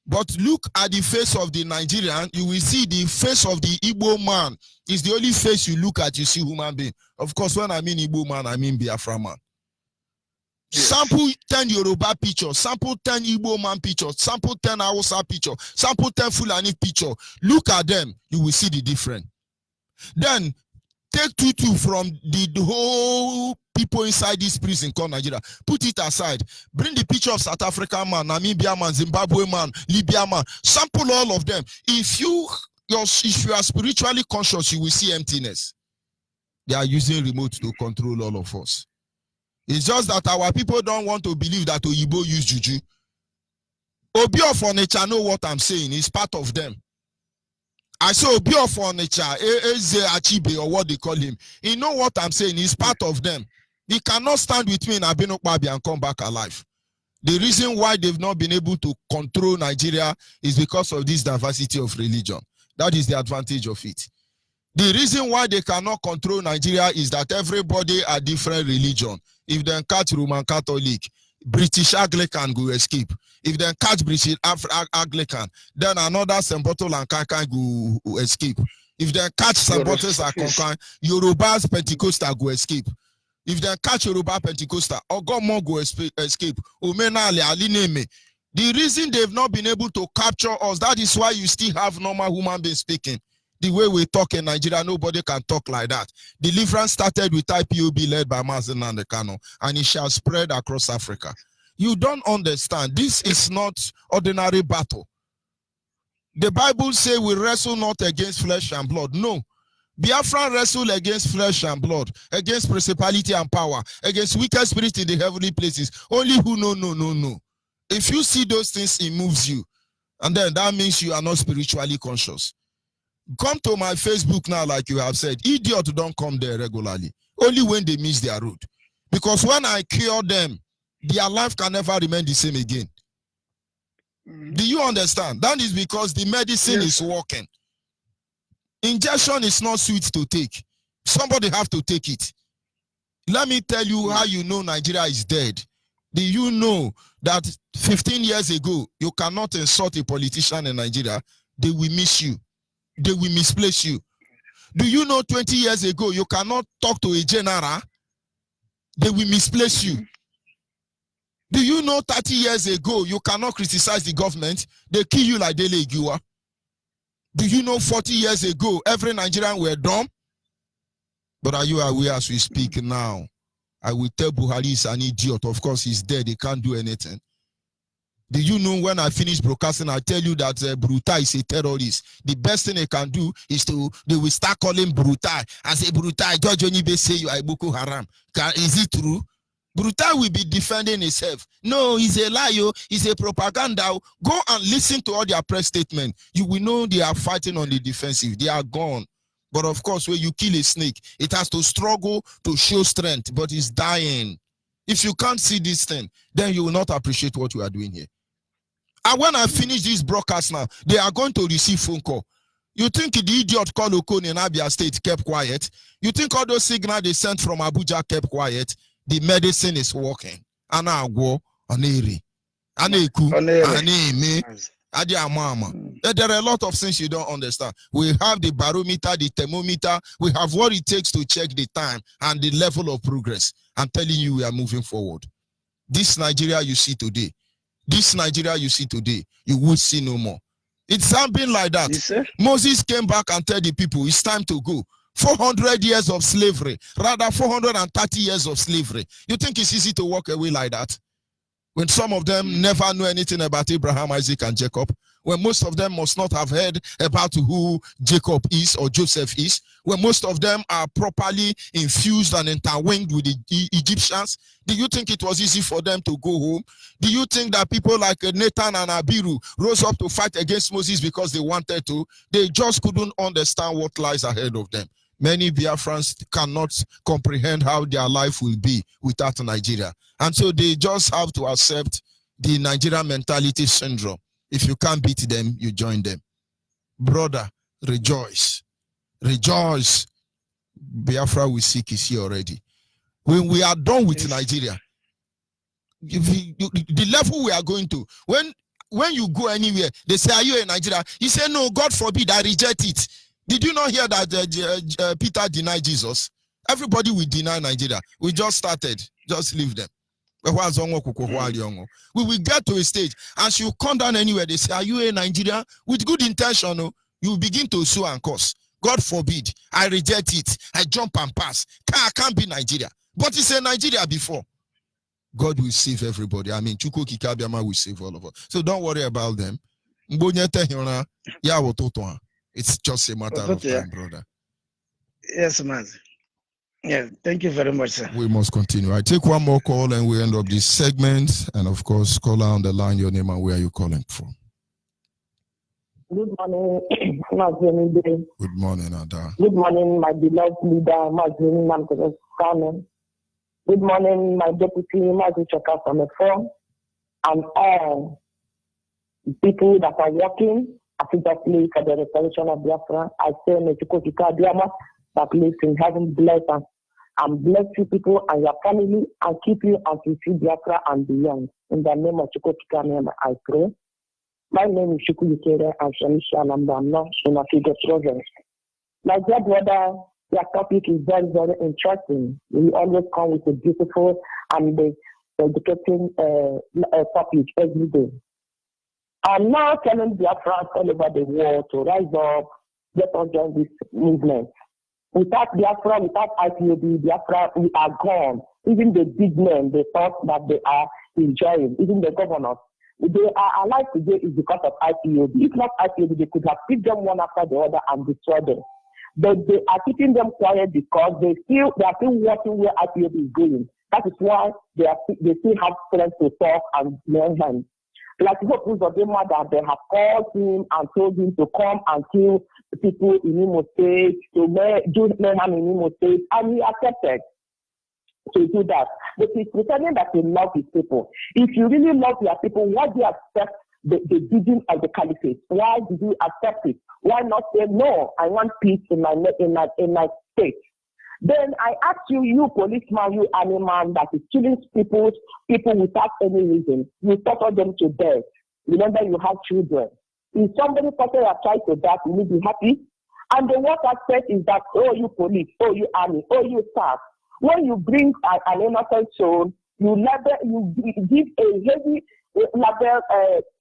But look at the face of the Nigerian, you will see the face of the Igbo man. It's the only face you look at, you see human being. Of course, when I mean Igbo man, I mean Biafra man. Yes. Sample 10 Yoruba pictures, sample 10 Igbo man pictures, sample 10 Hausa picture, sample 10 Fulani picture. Look at them, you will see the difference. Then take two from the whole people inside this prison called Nigeria. Put it aside. Bring the picture of South African man, Namibia man, Zimbabwe man, Libya man. Sample all of them. If you are spiritually conscious, you will see emptiness. They are using remote to control all of us. It's just that our people don't want to believe that Oyibo use juju. Obi of Onitsha know what I'm saying. It's part of them. I say Obi of Onitsha, Eze Achibe, or what they call him. He know what I'm saying. He's part of them. He cannot stand with me in Abinokpabi and come back alive. The reason why they've not been able to control Nigeria is because of this diversity of religion. That is the advantage of it. The reason why they cannot control Nigeria is that everybody are different religion. If they catch Roman Catholic, British Anglican go escape. If they catch British Anglican, then another St. Bottle and Kankan go escape. If they catch St. Bottles and Kankan, Yoruba's Pentecostal go escape. If they catch Yoruba Pentecostal, Ogomo go escape. Omena Ali Neme. The reason they've not been able to capture us, that is why you still have normal human beings speaking. The way we talk in Nigeria, nobody can talk like that. Deliverance started with IPOB led by Mazen Nandekano, and it shall spread across Africa. You don't understand. This is not ordinary battle. The Bible says we wrestle not against flesh and blood. No. Biafra wrestle against flesh and blood, against principality and power, against wicked spirits in the heavenly places. Only who know, no. If you see those things, it moves you. And then that means you are not spiritually conscious. Come to my Facebook now, like you have said. Idiots don't come there regularly. Only when they miss their road. Because when I cure them, their life can never remain the same again. Do you understand? That is because the medicine is working. Injection is not sweet to take. Somebody have to take it. Let me tell you how you know Nigeria is dead. Do you know that 15 years ago, you cannot insult a politician in Nigeria? They will miss you. They will misplace you. Do you know 20 years ago, you cannot talk to a general? They will misplace you. Do you know 30 years ago, you cannot criticize the government? They kill you like Dele Igiwa. Do you know 40 years ago, every Nigerian were dumb? But are you aware as we speak now? I will tell Buhari is an idiot. Of course, he's dead. He can't do anything. Do you know when I finish broadcasting, I tell you that Brutai is a terrorist. The best thing they can do is they will start calling Brutai. I say, Brutai, George Onyibe say you are Boko Haram. Is it true? Brutai will be defending himself. No, he's a liar. He's a propaganda. Go and listen to all their press statements. You will know they are fighting on the defensive. They are gone. But of course, when you kill a snake, it has to struggle to show strength, but it's dying. If you can't see this thing, then you will not appreciate what we are doing here. And when I finish this broadcast now, they are going to receive phone call. You think the idiot called Okon in Abia State kept quiet? You think all those signals they sent from Abuja kept quiet? The medicine is working. Anagwo, Aneri, Aneku, Aneme, Adiamama. There are a lot of things you don't understand. We have the barometer, the thermometer. We have what it takes to check the time and the level of progress. I'm telling you, we are moving forward. This Nigeria you see today, you will see no more. It's not been like that. Yes, Moses came back and told the people, it's time to go. 400 years of slavery, rather 430 years of slavery. You think it's easy to walk away like that? When some of them never knew anything about Abraham, Isaac, and Jacob, when most of them must not have heard about who Jacob is or Joseph is, when most of them are properly infused and intertwined with the Egyptians, do you think it was easy for them to go home? Do you think that people like Nathan and Abiru rose up to fight against Moses because they wanted to? They just couldn't understand what lies ahead of them. Many Biafrans cannot comprehend how their life will be without Nigeria. And so they just have to accept the Nigerian mentality syndrome. If you can't beat them, you join them. Brother, rejoice. Rejoice. Biafra we seek is here already. When we are done with Nigeria, the level we are going to, when you go anywhere, they say, are you in Nigeria? You say, no, God forbid, I reject it. Did you not hear that Peter denied Jesus? Everybody will deny Nigeria. We just started. Just leave them. We will get to a stage. As you come down anywhere, they say, are you a Nigeria? With good intention, you begin to sue and curse. God forbid. I reject it. I jump and pass. I can't be Nigeria. But it's a Nigeria before. God will save everybody. I mean, Chuko Kikabiama will save all of us. So don't worry about them. It's just a matter of time, brother. Yes, man. Yeah, thank you very much, sir. We must continue. I take one more call and we end up this segment. And of course, caller on the line, your name and where are you calling from? Good morning, Onyibe. Good morning, Ada. Good morning, my beloved leader, Mazini Namkele. Good morning, my deputy, Mazi Chaka from the phone, and all people that are working assiduously for the restoration of Biafra. I say, may Chuko Kikabiama that lives in heaven bless us and bless you people and your family and keep you until you see Biafra and beyond. In the name of Chuko Kikabiama, I pray. My name is Shuku Yukere and Shanisha Lambamno in Afido province. My dear brother, your topic is very, very interesting. We always come with a beautiful and educating topic every day. I'm now telling Biafra all over the world to rise up, let us join this movement. Without Biafra, without IPOB, Biafra, we are gone. Even the big men, they thought that they are enjoying, even the governors. They are alive today is because of IPOB. If not IPOB, they could have picked them one after the other and destroyed them. But they are keeping them quiet because they are still watching where IPOB is going. That is why they still have strength to talk and lend hands. Like Hope Uzodinma, that they have called him and told him to come and kill people in Imo State, to do mayhem in Imo State, and he accepted to do that. But he's pretending that he loves his people. If you really love your people, why do you accept the digging of the caliphate? Why did you accept it? Why not say, no, I want peace in my state? Then I ask you, you policeman, you army man that is killing people without any reason, you torture them to death. Remember, you have children. If somebody torture your child to death, will you be happy? And the worst aspect is that, oh, you police, oh, you army, oh, you staff. When you bring an innocent soul, you give a heavy label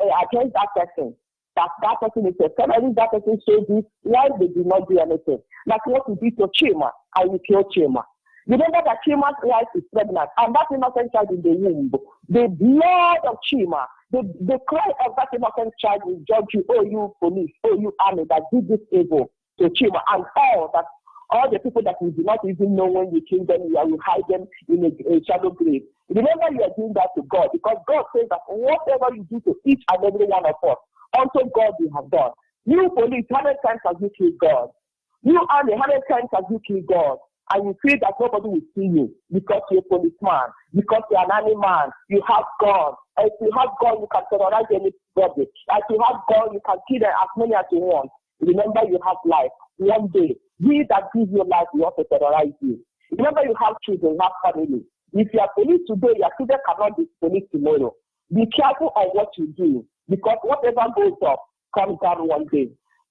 against that person. That person is a terrorist, that person says this, why they do not do anything. Like what you did to Chima, and you kill Chima. Remember that Chima's wife is pregnant, and that innocent child in the womb. The blood of Chima, the cry of that innocent child will judge you, oh, you police, oh, you army that did this evil to Chima, and all the people that you do not even know when you kill them, you hide them in a shadow grave. Remember, you are doing that to God, because God says that whatever you do to each and every one of us, unto God you have done. You police, how many times have you killed God? You army, how many times have you killed God? And you feel that nobody will see you because you're a policeman, because you're an army man, you have gun. If you have gun, you can terrorize anybody. If you have gun, you can kill them as many as you want. Remember, you have life. One day, we that give you life, we also terrorize you. Remember, you have children, you have family. If you are police today, your children cannot be police tomorrow. Be careful of what you do, because whatever goes up comes down one day.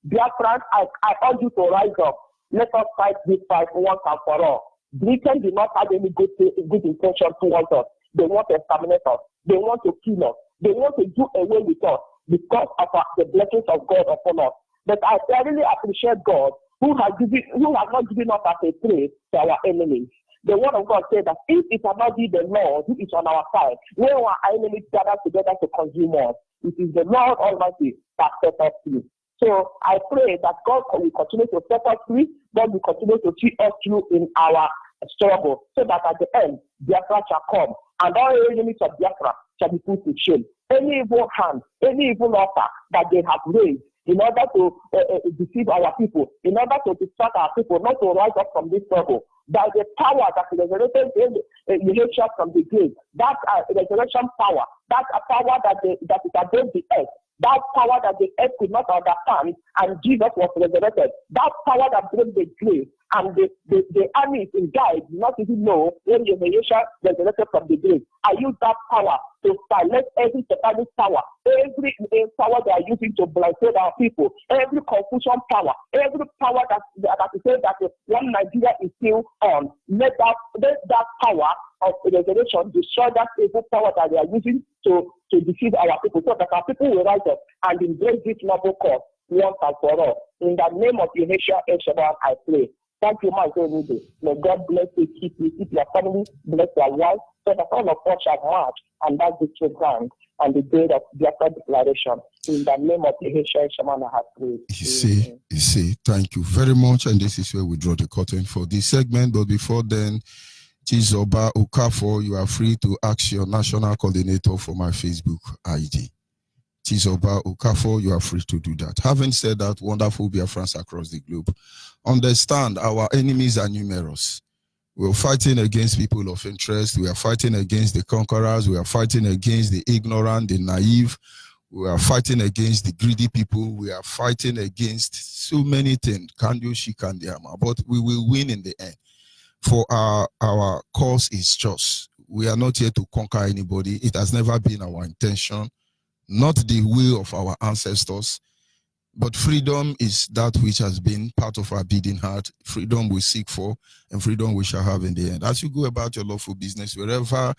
Dear friends, I urge you to rise up. Let us fight this fight once and for all. Britain do not have any good intention towards us. They want to exterminate us. They want to kill us. They want to do away with us because of the blessings of God upon us. But I really appreciate God who has not given us as a prey to our enemies. The word of God says that if it had not been the Lord who is on our side, when our enemies gather together to consume us, it is the Lord Almighty that set us free. So I pray that God will continue to set us free, God will continue to see us through in our struggle, so that at the end, Biafra shall come, and all enemies of Biafra shall be put to shame. Any evil hand, any evil offer that they have raised in order to deceive our people, in order to distract our people, not to rise up from this struggle, by the power that resurrected Yeshua from the grave, that resurrection power, that power that is above the earth, that power that the earth could not understand, and Jesus was resurrected, that power that broke the grave, and the armies in guide not even know when Yeshua resurrected from the grave. I use that power to silence every satanic power, every power they are using to blindfold our people, every confusion power, every power that is saying that one Nigeria is still on. Let that power of resurrection destroy that evil power that they are using to deceive our people, so that our people will rise up and embrace this noble cause once and for all. In the name of Yeshua Eshebah, I pray. Thank you, my God. May God bless you, keep your family, bless your wife, so that all of us shall march and that victory ground on the day of Biafra declaration. In the name of Yeshua Eshebah, I pray. You see, thank you very much. And this is where we draw the curtain for this segment. But before then, Chizoba Okafor, you are free to ask your national coordinator for my Facebook ID. Chizoba Okafor, you are free to do that. Having said that, wonderful Biafrans across the globe, understand our enemies are numerous. We are fighting against people of interest. We are fighting against the conquerors. We are fighting against the ignorant, the naive. We are fighting against the greedy people. We are fighting against so many things. But we will win in the end. For our cause is just. We are not here to conquer anybody. It has never been our intention, not the will of our ancestors. But freedom is that which has been part of our beating heart. Freedom we seek for, and freedom we shall have in the end. As you go about your lawful business, wherever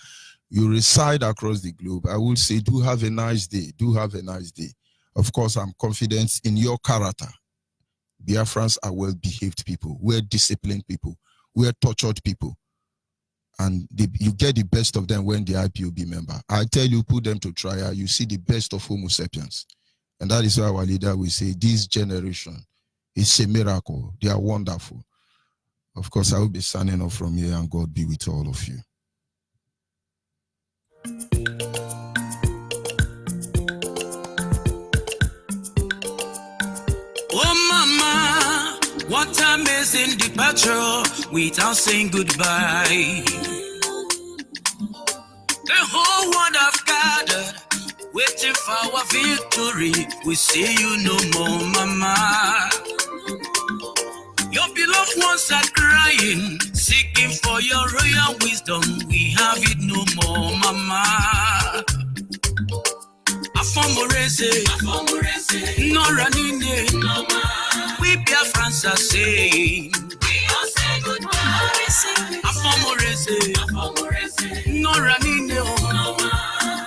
you reside across the globe, I will say, do have a nice day. Do have a nice day. Of course, I'm confident in your character. Biafrans are well-behaved people. We're disciplined people. We're tortured people. And you get the best of them when the IPOB member. I tell you, put them to trial, you see the best of Homo sapiens. And that is why our leader will say, this generation is a miracle. They are wonderful. Of course, I will be signing off from here, and God be with all of you. Oh mama, what amazing departure without saying goodbye. The whole world have gathered, waiting for our victory. We see you no more, mama. Your beloved ones are crying, seeking for your royal wisdom. We have it no more, mama. Afomorese, Noranine, we Biafrans are saying, we all say goodbye. Afomorese, Noranine,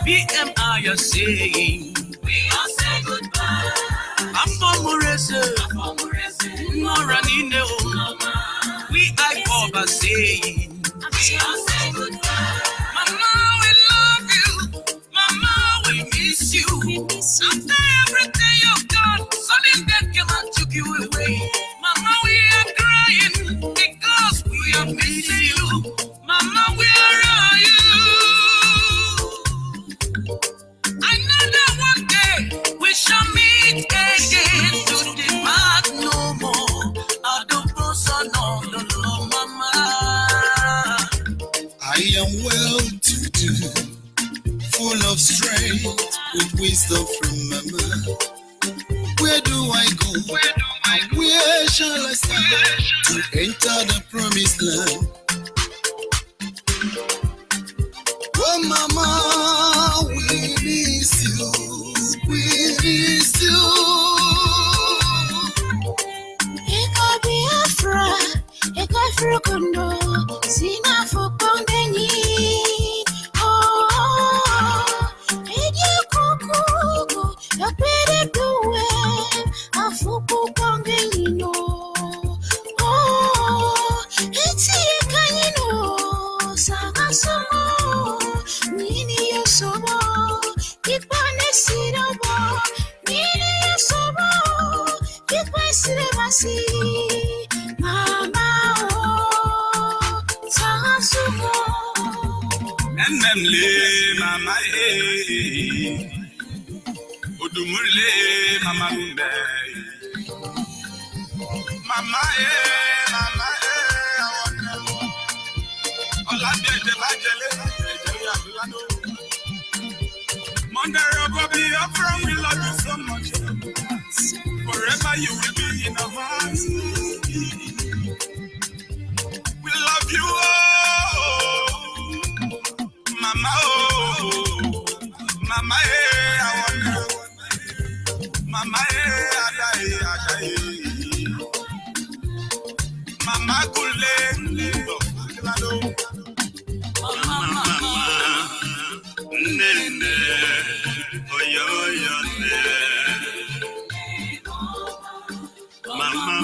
BMI are saying, we all say goodbye. Afomorese, Noranine, we IPOB are saying, we all say goodbye. Mama, we love you. Mama, we miss you. After everything you've done, sudden death came and took you away. Mama, we are crying because we are missing you. Mama, where are you? I know that one day we shall meet again to depart no more. Adobo son of the Lord, Mama. I am well to do, full of strength, with wisdom from Mama. Where do I go? Where shall I start to enter the promised land? Oh Mama, we miss you. We miss you. Eka Biafra, eka Frukondo, Sina Fukondeni. Oh, Edia Kuku, your pretty blue, Afuku Kongeni no. Oh, it's a canino, Sagasomo, Nini Yosomo, Kipane Sidomo, Nini Yosomo, Kipane Sidemasi, Mama, oh, Sagasomo. Nemle mama Udumule mama mbe Mama mama Olade de bajele Abulano Mondero Bobby Biafra, we love you so much. Forever you will be in our hearts. We love you Mama, oh, Mama, I wonder. Mama, Mama, Kule, Mama, Nene, oh, Mama,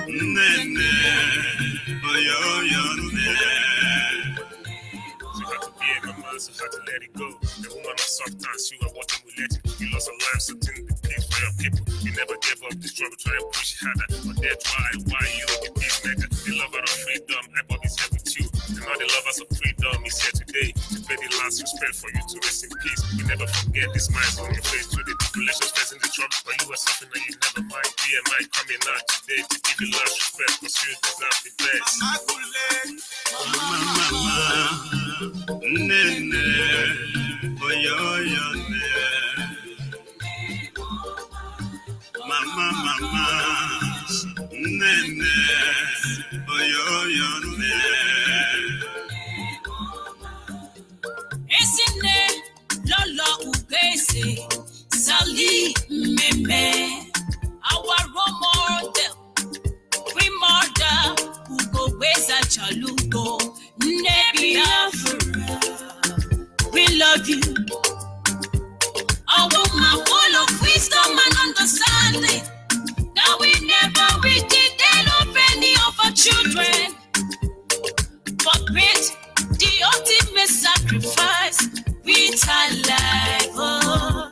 Nene, oh, so had to let it go. The woman of soft hands, you are walking with legend. You lost a life, something to pay for your people. You never gave up the struggle, try to push harder. But that's why you are the peacemaker. The lover of freedom, ABYOUT is here with you. And all the lovers of freedom is here today to pay the last respect for you to rest in peace. You never forget the smiles on your face through the populations facing the trouble. But you are something that you never mind. BMI coming out today to give you last respect because you deserve the best. Mama. Nene, oh, Mama, Nene, oh, Esine, Lolo Ugese, Sali Meme, our role model, Primorda, Ugo Weza Chalugo, Biafra. We love you. I want my children, forfeit the ultimate sacrifice with our life. Oh.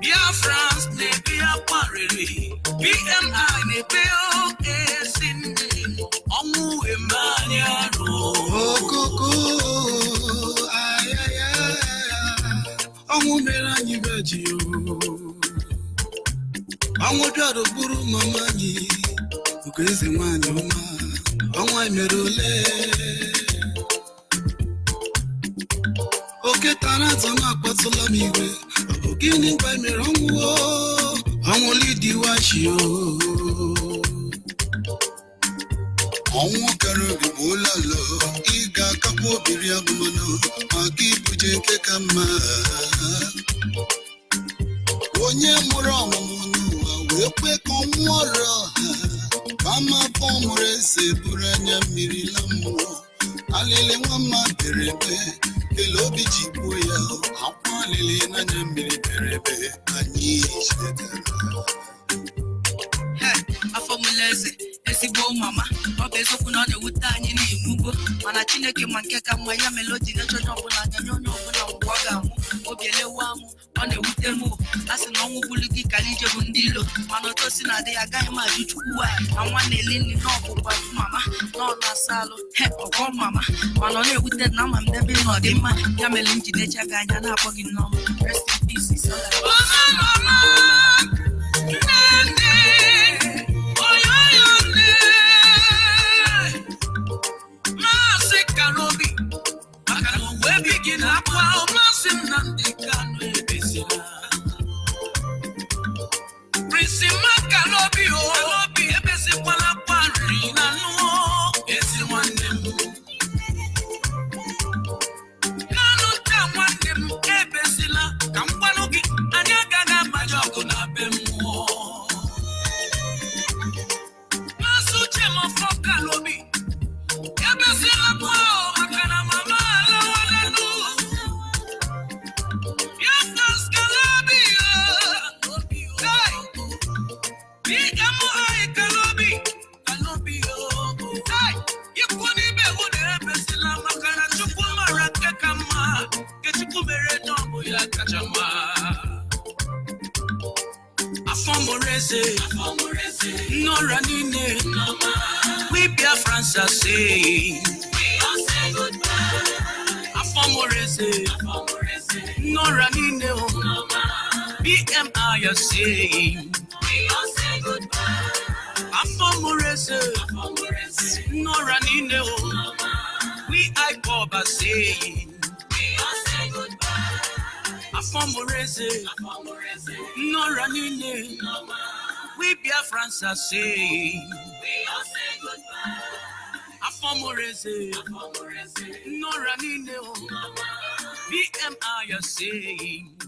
Biafra, BMI, Oke tarazama patula miwe, ogini by me rongo, only di washio. Onwo karo bibola lo, iga kapo biria bumano, maki buje ke kama. Onye mura munu, wepe komoro, kama pomore se buranya mirilamu, alele wama berebe. Kelobi jibuya, akwa lele na nyamiri berebe, anyi shedera. Hey, afọmuleze, ezigbo mama, ọ bụ eziokwu na ọ na-ewute anyị n'imugo, mana Chineke ma nke ka mma ya melodi na chọchọ ọbụla anya nye onye ọbụla mgbe ọ ga-amụ, obi elewe amụ, ọ na-ewute m, a sị na ọnwụ bulu gị kara ije bụ ndị ilo, mana otu o si na adị ya agaghị m ajụ chukwu anyị, na nwa na-eli nri n'ọbụkwa mama, na ọ na-asa alụ, he ọgọ mama, mana ọ na-ewute na ama m debe na ọ dị mma, ya mere m ji necha gị anya na-akpọ gị nnọọ. Rest in peace, is all I we Biafrans are saying, we all say goodbye. Afomorese, no running, BMI are saying, we all say goodbye. Afomorese, no running, we IPOB are saying, we all say goodbye. Afomorese, no running, we Biafrans are saying, we all say goodbye. Afomorese, no running, BMI are saying.